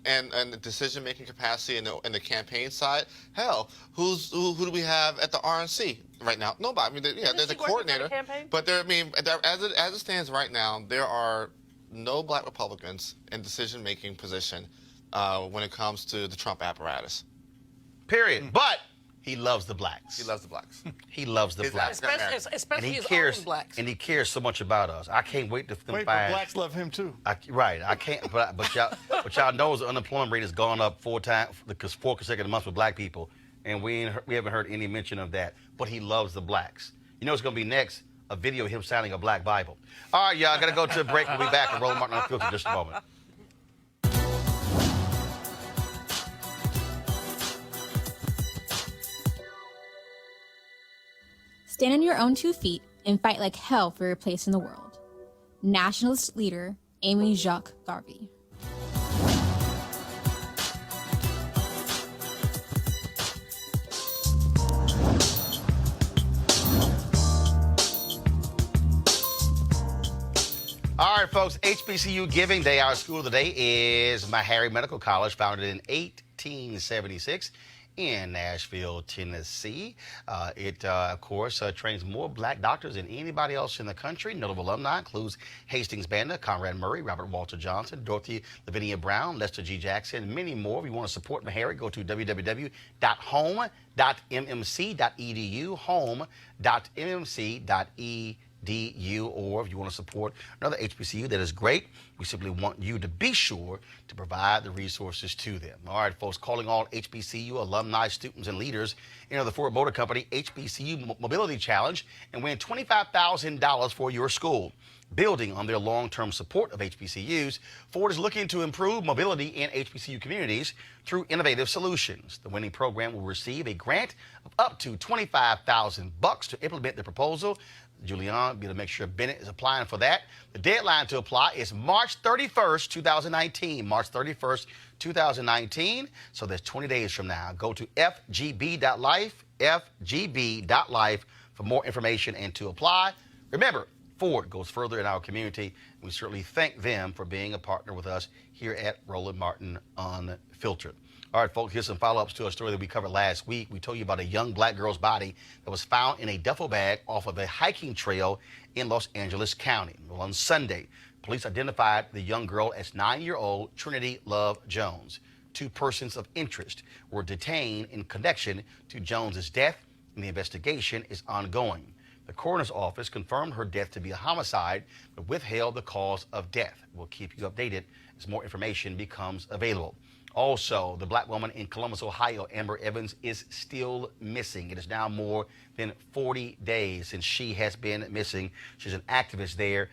and the decision-making capacity and the campaign side. Hell, who do we have at the RNC right now? Nobody. I mean, there's a coordinator, but there. I mean, as it stands right now, there are no black Republicans in decision-making position when it comes to the Trump apparatus. Period. But he loves the blacks. He loves the blacks. He loves the blacks. Especially his own blacks. And he cares so much about us. I can't wait to find. But blacks love him too. Right. I can't. But y'all know the unemployment rate has gone up 4 consecutive months with black people, and we haven't heard any mention of that. But he loves the blacks. You know what's going to be next? A video of him signing a black Bible. All right, y'all. Got to go to a break. We'll be back with Roland Martin Unfiltered in just a moment. Stand on your own 2 feet and fight like hell for your place in the world. Nationalist leader Amy Jacques Garvey. All right, folks, HBCU Giving Day. Our school of the day is Meharry Medical College, founded in 1876. In Nashville, Tennessee. It, of course, trains more black doctors than anybody else in the country. Notable alumni includes Hastings Banda, Conrad Murray, Robert Walter Johnson, Dorothy Lavinia Brown, Lester G. Jackson, and many more. If you want to support Meharry, go to www.home.mmc.edu, home.mmc.edu. Or if you want to support another HBCU that is great, we simply want you to be sure to provide the resources to them. All right, folks, calling all HBCU alumni, students, and leaders enter the Ford Motor Company HBCU Mobility Challenge and win $25,000 for your school. Building on their long-term support of HBCUs, Ford is looking to improve mobility in HBCU communities through innovative solutions. The winning program will receive a grant of up to $25,000 to implement the proposal. Julianne, be able to make sure Bennett is applying for that. The deadline to apply is March 31st, 2019. March 31st, 2019. So that's 20 days from now. Go to FGB.Life, FGB.Life for more information and to apply. Remember, Ford goes further in our community. We certainly thank them for being a partner with us here at Roland Martin Unfiltered. All right, folks, here's some follow-ups to a story that we covered last week. We told you about a young black girl's body that was found in a duffel bag off of a hiking trail in Los Angeles County. Well, on Sunday, police identified the young girl as 9-year-old Trinity Love Jones. 2 persons of interest were detained in connection to Jones's death, and the investigation is ongoing. The coroner's office confirmed her death to be a homicide, but withheld the cause of death. We'll keep you updated as more information becomes available. Also, the black woman in Columbus, Ohio, Amber Evans, is still missing. It is now more than 40 days since she has been missing. She's an activist there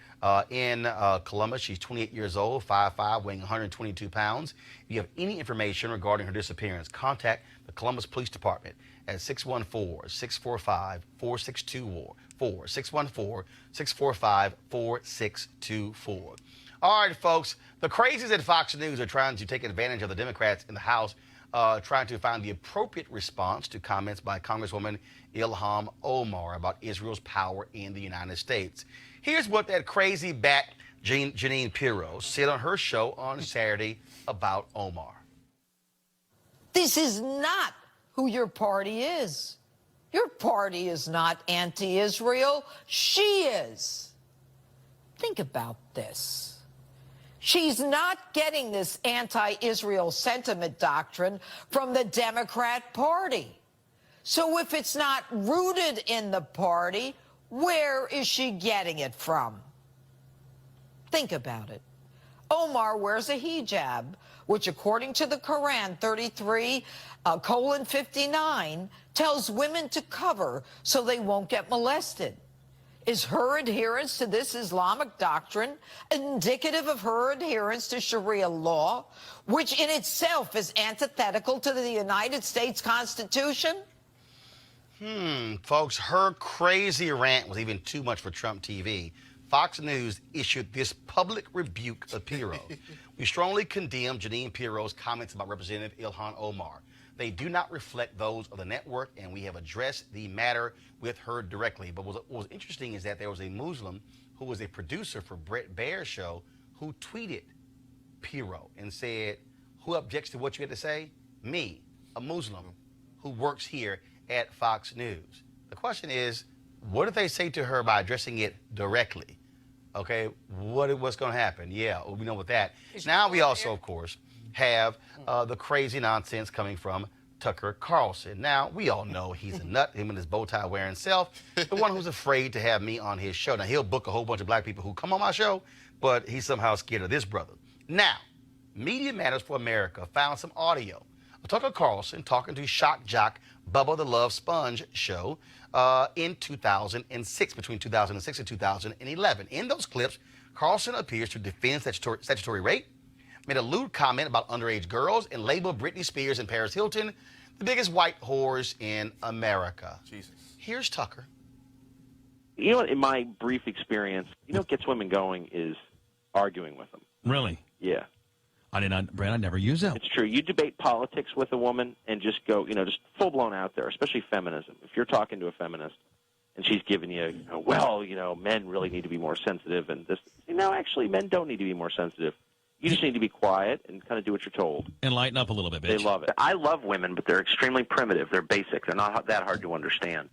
in Columbus. She's 28 years old, 5'5", weighing 122 pounds. If you have any information regarding her disappearance, contact the Columbus Police Department at 614-645-4624, 614-645-4624. All right, folks, the crazies at Fox News are trying to take advantage of the Democrats in the House, trying to find the appropriate response to comments by Congresswoman Ilhan Omar about Israel's power in the United States. Here's what that crazy bat, Jeanine Pirro, said on her show on Saturday about Omar. This is not who your party is. Your party is not anti-Israel. She is. Think about this. She's not getting this anti-Israel sentiment doctrine from the Democrat Party. So if it's not rooted in the party, where is she getting it from? Think about it. Omar wears a hijab, which according to the Quran 33:59 tells women to cover so they won't get molested. Is her adherence to this Islamic doctrine indicative of her adherence to Sharia law, which in itself is antithetical to the United States Constitution? Folks, her crazy rant was even too much for Trump TV. Fox News issued this public rebuke of Pirro. We strongly condemn Jeanine Pirro's comments about Representative Ilhan Omar. They do not reflect those of the network, and we have addressed the matter with her directly. But what was interesting is that there was a Muslim who was a producer for Bret Baier's show who tweeted Pirro and said, "Who objects to what you had to say? Me, a Muslim who works here at Fox News." The question is, what did they say to her by addressing it directly? Okay, what's going to happen? Yeah, we know what that. Now we also, of course, have the crazy nonsense coming from Tucker Carlson. Now, we all know he's a nut, him and his bow tie wearing self, the one who's afraid to have me on his show. Now, he'll book a whole bunch of black people who come on my show, but he's somehow scared of this brother. Now, Media Matters for America found some audio of Tucker Carlson talking to shock jock Bubba the Love Sponge show in 2006, between 2006 and 2011. In those clips, Carlson appears to defend statutory rape, made a lewd comment about underage girls, and labeled Britney Spears and Paris Hilton the biggest white whores in America. Jesus. Here's Tucker. You know what, in my brief experience, you know what gets women going is arguing with them. Really? Yeah. Brad, I never use that. It's true. You debate politics with a woman and just go, just full-blown out there, especially feminism. If you're talking to a feminist and she's giving you, men really need to be more sensitive and this. Actually, men don't need to be more sensitive. You just need to be quiet and kind of do what you're told. And lighten up a little bit, bitch. They love it. I love women, but they're extremely primitive. They're basic. They're not that hard to understand.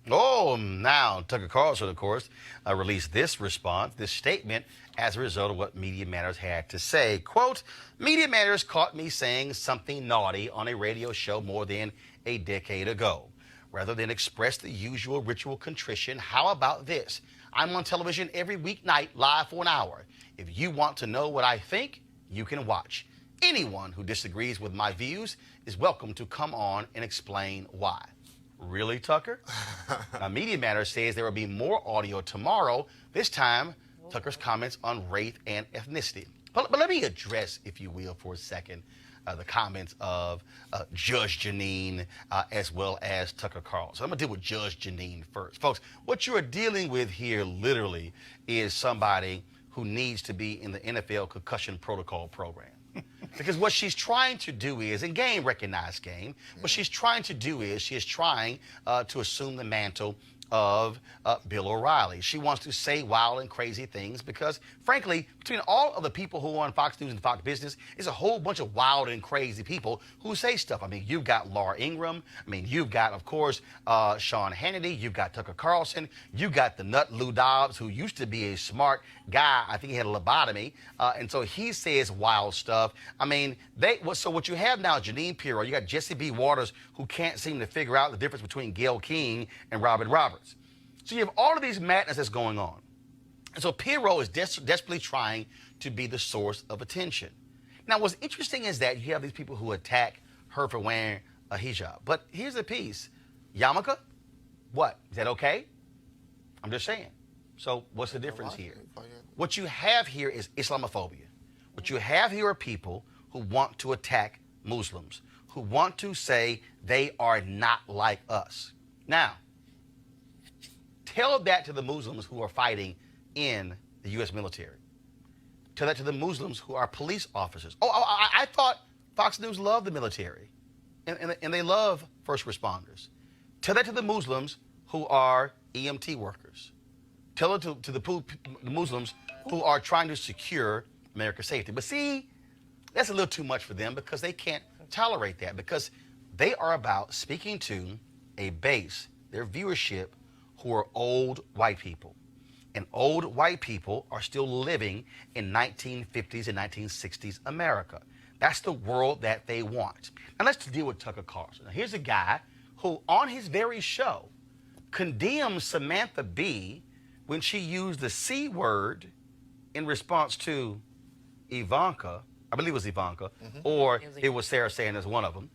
Oh, now Tucker Carlson, of course, released this response, this statement, as a result of what Media Matters had to say. Quote, "Media Matters caught me saying something naughty on a radio show more than a decade ago. Rather than express the usual ritual contrition, how about this? I'm on television every weeknight live for an hour. If you want to know what I think, you can watch. Anyone who disagrees with my views is welcome to come on and explain why." Really, Tucker? Now, Media Matters says there will be more audio tomorrow, this time Tucker's comments on race and ethnicity. But let me address, if you will, for a second, the comments of Judge Jeanine as well as Tucker Carlson. I'm going to deal with Judge Jeanine first. Folks, what you are dealing with here literally is somebody who needs to be in the NFL concussion protocol program. Because what she's trying to do is, and game recognized game, what she's trying to do is she is trying to assume the mantle of Bill O'Reilly. She wants to say wild and crazy things because, frankly, between all of the people who are on Fox News and Fox Business, is a whole bunch of wild and crazy people who say stuff. I mean, you've got Laura Ingraham. I mean, you've got, of course, Sean Hannity. You've got Tucker Carlson. You've got the nut Lou Dobbs, who used to be a smart guy. I think he had a lobotomy. And so he says wild stuff. I mean, so what you have now is Jeanine Pirro. You got Jesse B. Waters, who can't seem to figure out the difference between Gayle King and Robin Roberts. So you have all of these madness that's going on. And so Pirro is desperately trying to be the source of attention. Now, what's interesting is that you have these people who attack her for wearing a hijab. But here's the piece. Yarmulke, what? Is that okay? I'm just saying. So what's the difference here? What you have here is Islamophobia. What you have here are people who want to attack Muslims, who want to say they are not like us. Now, tell that to the Muslims who are fighting in the U.S. military. Tell that to the Muslims who are police officers. I thought Fox News loved the military, and they love first responders. Tell that to the Muslims who are EMT workers. Tell it to the Muslims who are trying to secure America's safety. But see, that's a little too much for them because they can't tolerate that, because they are about speaking to a base, their viewership, who are old white people. And old white people are still living in 1950s and 1960s America. That's the world that they want. Now let's deal with Tucker Carlson. Now, here's a guy who, on his very show, condemns Samantha Bee when she used the C word in response to Ivanka. I believe it was Ivanka, or it was Sarah Sanders, one of them.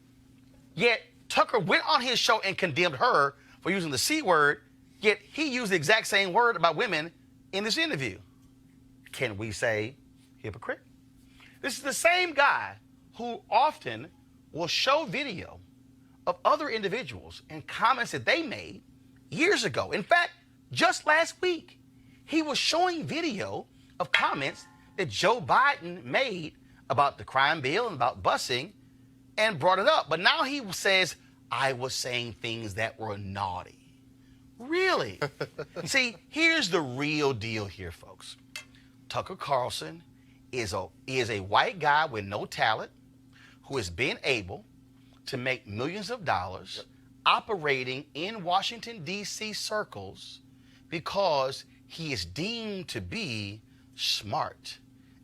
Yet Tucker went on his show and condemned her for using the C word, yet he used the exact same word about women in this interview. Can we say hypocrite? This is the same guy who often will show video of other individuals and comments that they made years ago. In fact, just last week, he was showing video of comments that Joe Biden made about the crime bill and about busing, and brought it up. But now he says, I was saying things that were naughty. Really? See, here's the real deal here, folks. Tucker Carlson is a white guy with no talent who has been able to make millions of dollars operating in Washington, D.C. circles because he is deemed to be smart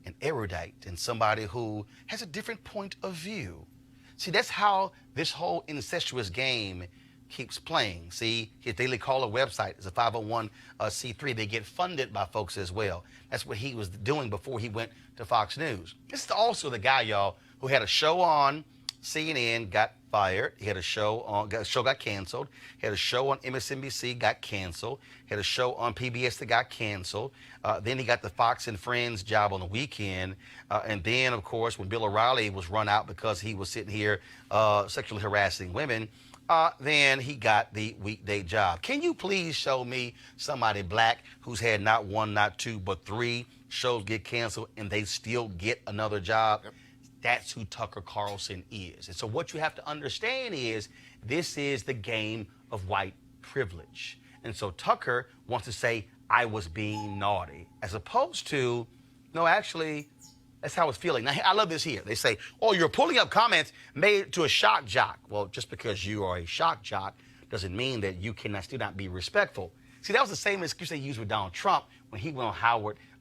and erudite and somebody who has a different point of view. See, that's how this whole incestuous game keeps playing. See, his Daily Caller website is a 501c3. They get funded by folks as well. That's what he was doing before he went to Fox News. This is also the guy, y'all, who had a show on CNN, got fired. He had a show on, got canceled. He had a show on MSNBC, got canceled. He had a show on PBS that got canceled. Then he got the Fox and Friends job on the weekend. And then, of course, when Bill O'Reilly was run out because he was sitting here sexually harassing women, then he got the weekday job. Can you please show me somebody black who's had not one, not two, but 3 shows get canceled and they still get another job? Yep. That's who Tucker Carlson is. And so what you have to understand is this is the game of white privilege. And so Tucker wants to say, I was being naughty, as opposed to, no, actually, that's how it's feeling. Now, I love this here. They say, oh, you're pulling up comments made to a shock jock. Well, just because you are a shock jock doesn't mean that you cannot still not be respectful. See, that was the same excuse they used with Donald Trump when he went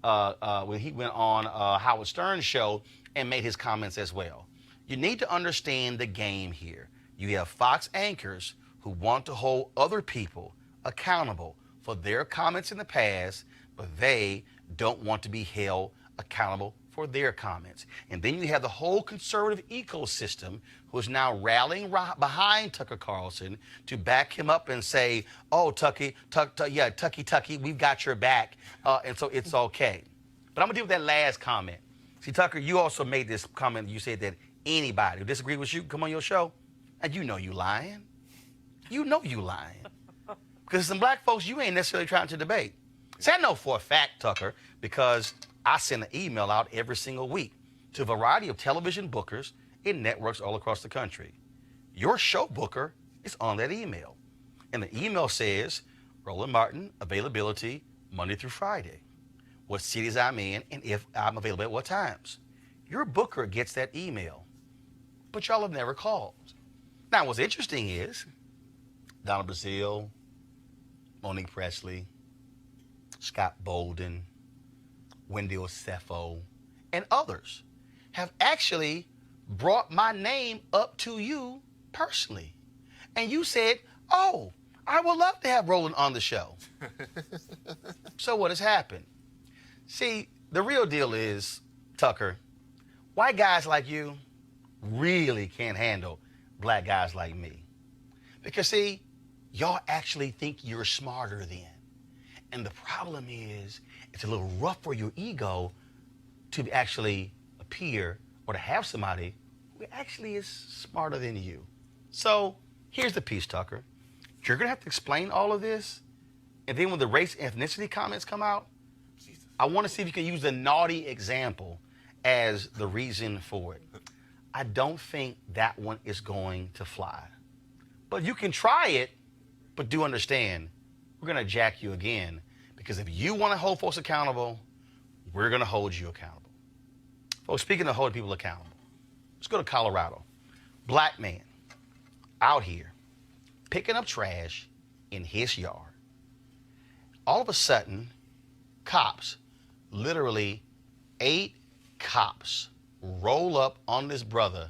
on Howard Stern's show and made his comments as well. You need to understand the game here. You have Fox anchors who want to hold other people accountable for their comments in the past, but they don't want to be held accountable for their comments. And then you have the whole conservative ecosystem who is now rallying behind Tucker Carlson to back him up and say, oh, Tucky, we've got your back, and so it's okay. But I'm going to deal with that last comment. See, Tucker, you also made this comment. You said that anybody who disagreed with you come on your show, and you know you lying. You know you lying. Because some black folks you ain't necessarily trying to debate. See, I know for a fact, Tucker, because I send an email out every single week to a variety of television bookers in networks all across the country. Your show booker is on that email. And the email says, Roland Martin, availability Monday through Friday. What cities I'm in and if I'm available at what times. Your booker gets that email, but y'all have never called. Now, what's interesting is Donna Brazile, Monique Presley, Scott Bolden, Wendy Osefo, and others have actually brought my name up to you personally. And you said, oh, I would love to have Roland on the show. So what has happened? See, the real deal is, Tucker, white guys like you really can't handle black guys like me. Because, see, y'all actually think you're smarter than. And the problem is, it's a little rough for your ego to actually appear or to have somebody who actually is smarter than you. So here's the piece, Tucker. You're going to have to explain all of this. And then when the race and ethnicity comments come out, I want to see if you can use the naughty example as the reason for it. I don't think that one is going to fly. But you can try it, but do understand, we're going to jack you again. Because if you want to hold folks accountable, we're going to hold you accountable. Folks, speaking of holding people accountable, let's go to Colorado. Black man out here picking up trash in his yard. All of a sudden, cops, literally 8 cops, roll up on this brother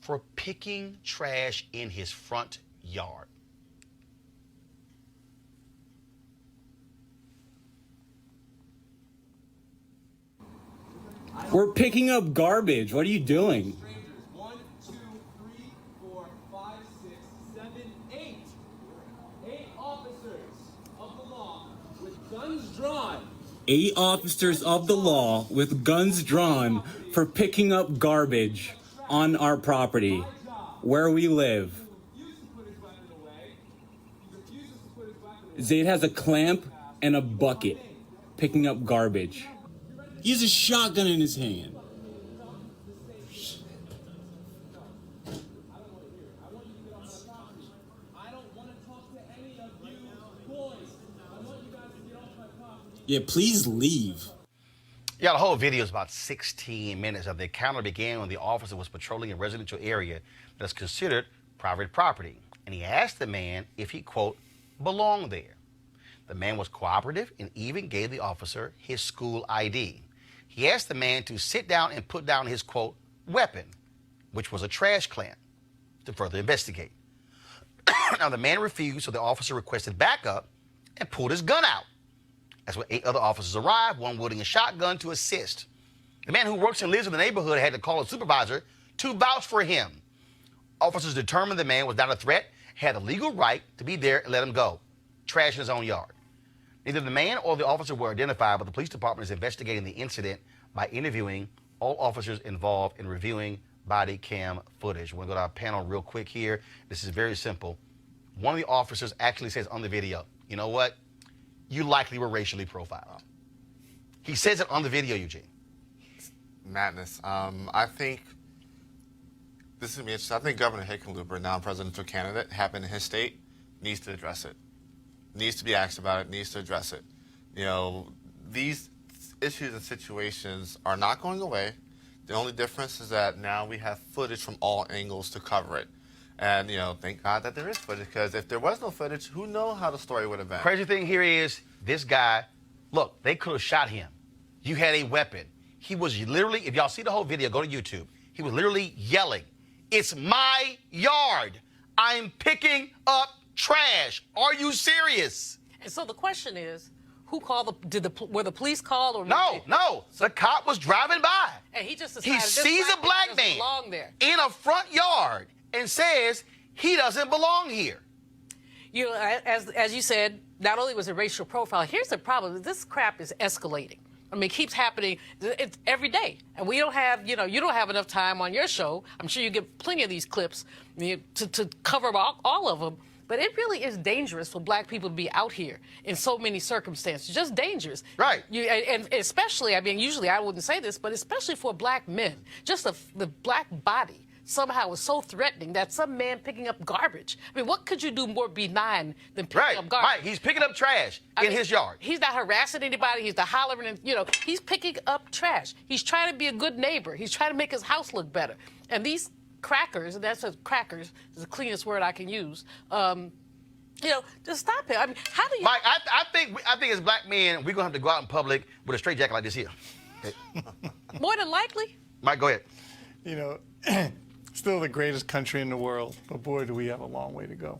for picking trash in his front yard. We're picking up garbage. What are you doing? 1, 2, 3, 4, 5, 6, 7, 8. 8 officers of the law with guns drawn. 8 officers of the law with guns drawn for picking up garbage on our property, where we live. Zayd has a clamp and a bucket, picking up garbage. He has a shotgun in his hand. Yeah, please leave. Yeah, the whole video is about 16 minutes. The encounter began when the officer was patrolling a residential area that's considered private property. And he asked the man if he, quote, belonged there. The man was cooperative and even gave the officer his school ID. He asked the man to sit down and put down his, quote, weapon, which was a trash can, to further investigate. Now, the man refused, so the officer requested backup and pulled his gun out. That's when 8 other officers arrived, one wielding a shotgun to assist. The man who works and lives in the neighborhood had to call a supervisor to vouch for him. Officers determined the man was not a threat, had a legal right to be there and let him go. Trash in his own yard. Neither the man or the officer were identified, but the police department is investigating the incident by interviewing all officers involved in reviewing body cam footage. We're going to go to our panel real quick here. This is very simple. One of the officers actually says on the video, you know what? You likely were racially profiled. He says it on the video, Eugene. Madness. I think this is going to be interesting. I think Governor Hickenlooper, now presidential candidate, happened in his state, needs to address it. Needs to be asked about it, needs to address it. You know, these issues and situations are not going away. The only difference is that now we have footage from all angles to cover it. And, you know, thank God that there is footage, because if there was no footage, who knows how the story would have been. Crazy thing here is this guy, look, they could have shot him. You had a weapon. He was literally, if y'all see the whole video, go to YouTube. He was literally yelling, "It's my yard. I'm picking up trash. Are you serious?" And so the question is, who called were the police called or No. The cop was driving by. And he just decided he sees a black man belong there in a front yard and says he doesn't belong here. You know, as you said, not only was it racial profile, here's the problem. This crap is escalating. I mean, it keeps happening. It's every day. And we don't have, you don't have enough time on your show. I'm sure you get plenty of these clips to cover all of them. But it really is dangerous for black people to be out here in so many circumstances. Just dangerous. Right. And especially, I mean, usually I wouldn't say this, but especially for black men. Just the black body somehow is so threatening that some man picking up garbage. I mean, what could you do more benign than picking up garbage? Right. He's picking up trash in his yard. He's not harassing anybody. He's not hollering. And, he's picking up trash. He's trying to be a good neighbor. He's trying to make his house look better. And these crackers, and that's crackers is the cleanest word I can use. Just stop it. I mean, how do you? Mike, I think as black men, we're gonna have to go out in public with a straight jacket like this here. More than likely. Mike, go ahead. Still the greatest country in the world, but boy, do we have a long way to go.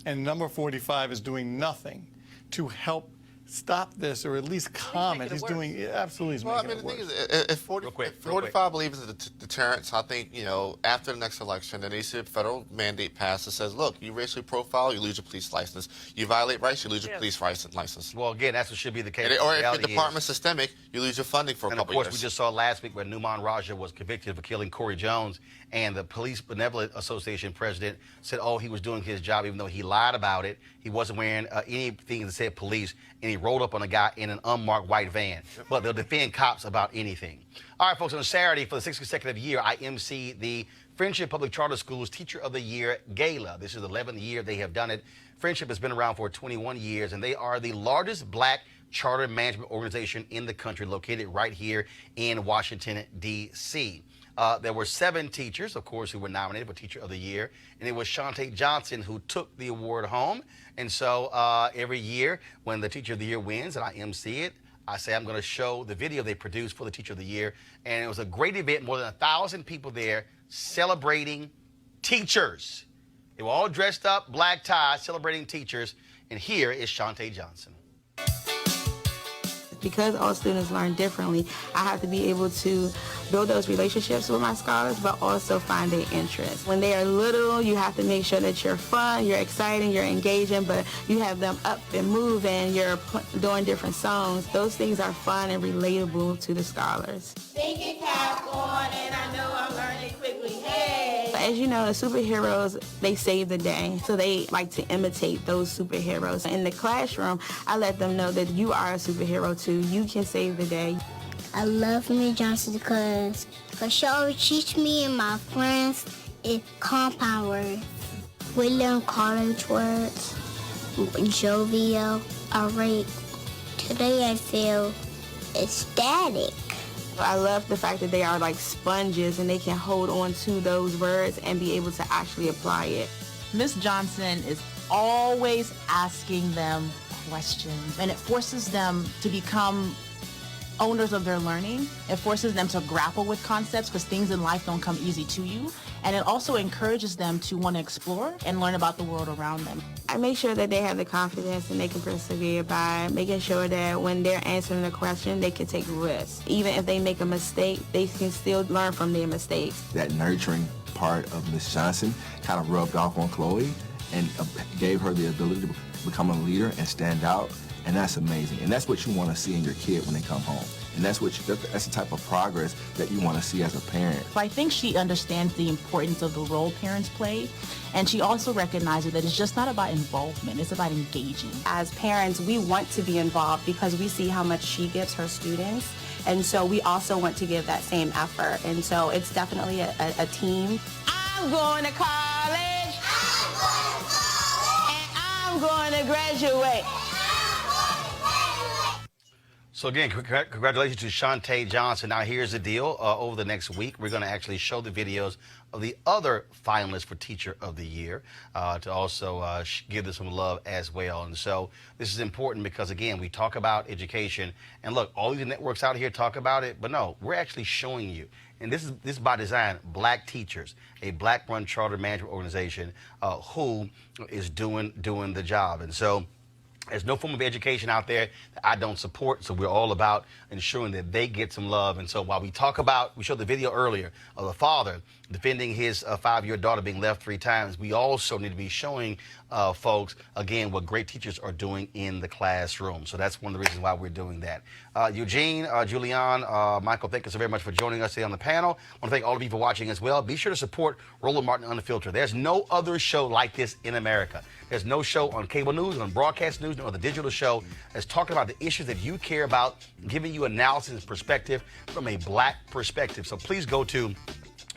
and number 45 is doing nothing to help stop this, or at least comment. He's doing absolutely. He's Well, I making mean, the it thing worse. is, if 45 believes in the deterrence, I think, you know, after the next election, there needs to be a federal mandate passed that says, look, you racially profile, you lose your police license. You violate rights, you lose your police license. Well, again, that's what should be the case. Or if your Reality department's is- systemic, you lose your funding for a And of couple course, years. we just saw last week where Numan Raja was convicted for killing Corey Jones, and the Police Benevolent Association president said, oh, he was doing his job even though he lied about it. He wasn't wearing anything that said police, and he rolled up on a guy in an unmarked white van. But they'll defend cops about anything. All right, folks, on Saturday, for the 6th consecutive year, I MC the Friendship Public Charter Schools Teacher of the Year Gala. This is the 11th year they have done it. Friendship has been around for 21 years, and they are the largest black charter management organization in the country, located right here in Washington, D.C. There were 7 teachers, of course, who were nominated for Teacher of the Year, and it was Shantae Johnson who took the award home. And so every year when the Teacher of the Year wins and I MC it, I say I'm going to show the video they produced for the Teacher of the Year. And it was a great event, more than 1,000 people there celebrating teachers. They were all dressed up, black ties, celebrating teachers. And here is Shantae Johnson. Because all students learn differently, I have to be able to build those relationships with my scholars, but also find their interest. When they are little, you have to make sure that you're fun, you're exciting, you're engaging, but you have them up and moving, you're doing different songs. Those things are fun and relatable to the scholars. Thinking cap on, and I know I'm learning quickly. Hey! As you know, the superheroes, they save the day, so they like to imitate those superheroes. In the classroom, I let them know that you are a superhero too. You can save the day. I love Ms. Johnson because she always teach me and my friends compound words. We learn college words, jovial, irate. Today I feel ecstatic. I love the fact that they are like sponges and they can hold on to those words and be able to actually apply it. Ms. Johnson is always asking them questions, and it forces them to become owners of their learning. It forces them to grapple with concepts because things in life don't come easy to you. And it also encourages them to want to explore and learn about the world around them. I make sure that they have the confidence and they can persevere by making sure that when they're answering a question, they can take risks. Even if they make a mistake, they can still learn from their mistakes. That nurturing part of Ms. Johnson kind of rubbed off on Chloe and gave her the ability to become a leader and stand out. And that's amazing. And that's what you want to see in your kid when they come home. And that's the type of progress that you want to see as a parent. I think she understands the importance of the role parents play, and she also recognizes that it's just not about involvement, it's about engaging. As parents, we want to be involved because we see how much she gives her students, and so we also want to give that same effort. And so it's definitely a team. I'm going to college. And I'm going to graduate. So again, congratulations to Shantae Johnson. Now here's the deal. Over the next week, we're going to actually show the videos of the other finalists for Teacher of the Year to also give them some love as well. And so this is important because, again, we talk about education. And look, all these networks out here talk about it, but no, we're actually showing you. And this is by design, black teachers, a black-run charter management organization who is doing the job. And so there's no form of education out there that I don't support, so we're all about ensuring that they get some love. And so while we showed the video earlier of the father defending his 5-year daughter being left 3 times, we also need to be showing folks, again, what great teachers are doing in the classroom. So that's one of the reasons why we're doing that. Eugene, Julianne, Michael, thank you so very much for joining us today on the panel. I want to thank all of you for watching as well. Be sure to support Roland Martin Unfiltered. There's no other show like this in America. There's no show on cable news, on broadcast news, or the digital show that's talking about the issues that you care about, giving you analysis and perspective from a black perspective. So please go to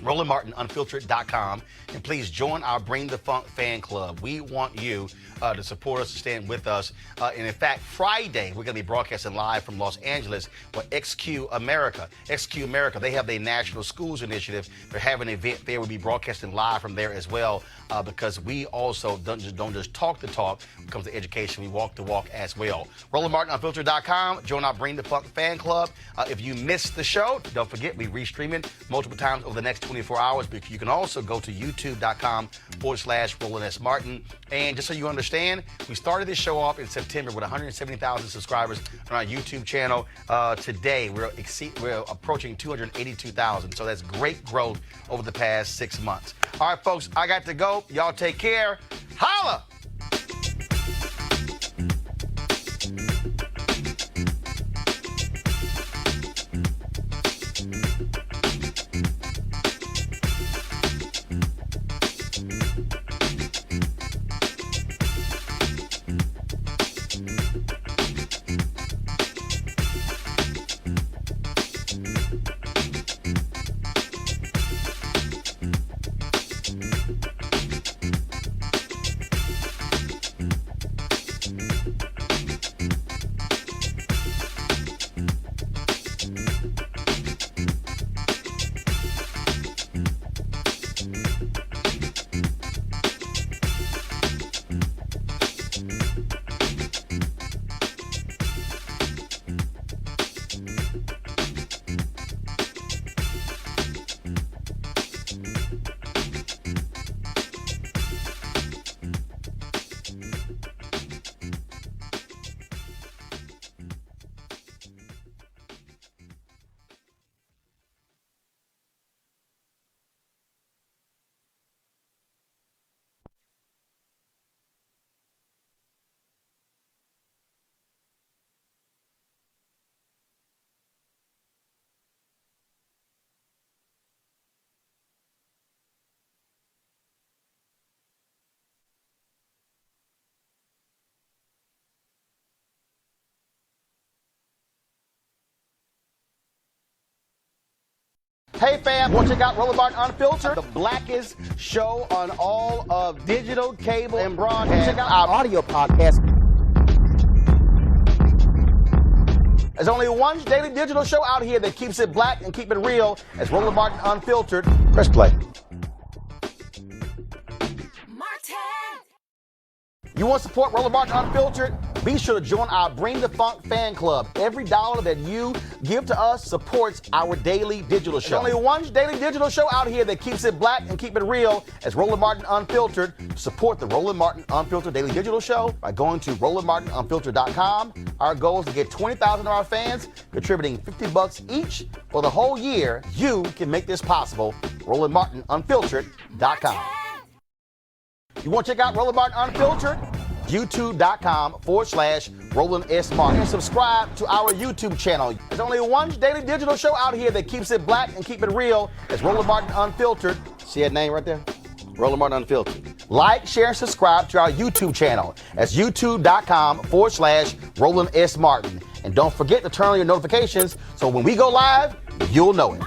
RolandMartinUnfiltered.com and please join our Bring the Funk fan club. We want you to support us, to stand with us. And in fact, Friday, we're going to be broadcasting live from Los Angeles with XQ America. XQ America, they have their National Schools Initiative. They're having an event there. We'll be broadcasting live from there as well because we also don't just talk the talk when it comes to education. We walk the walk as well. RolandMartinUnfiltered.com. Join our Bring the Funk fan club. If you missed the show, don't forget we restream it multiple times over the next 24 hours, but you can also go to youtube.com/Roland S. Martin. And just so you understand, we started this show off in September with 170,000 subscribers on our YouTube channel. Today, we're approaching 282,000. So that's great growth over the past 6 months. All right, folks, I got to go. Y'all take care. Holla! Hey fam, want to check out Roland Martin Unfiltered, the blackest show on all of digital, cable, and broadcast. Check out our audio podcast. There's only one daily digital show out here that keeps it black and keep it real. It's Roland Martin Unfiltered. Press play. You want to support Roland Martin Unfiltered? Be sure to join our Bring the Funk fan club. Every dollar that you give to us supports our daily digital show. There's only one daily digital show out here that keeps it black and keep it real. It's Roland Martin Unfiltered. Support the Roland Martin Unfiltered daily digital show by going to RolandMartinUnfiltered.com. Our goal is to get 20,000 of our fans contributing $50 each for the whole year. You can make this possible. RolandMartinUnfiltered.com. You want to check out Roland Martin Unfiltered? YouTube.com/Roland S. Martin. And subscribe to our YouTube channel. There's only one daily digital show out here that keeps it black and keep it real. It's Roland Martin Unfiltered. See that name right there? Roland Martin Unfiltered. Like, share, and subscribe to our YouTube channel. That's youtube.com/Roland S. Martin. And don't forget to turn on your notifications so when we go live, you'll know it.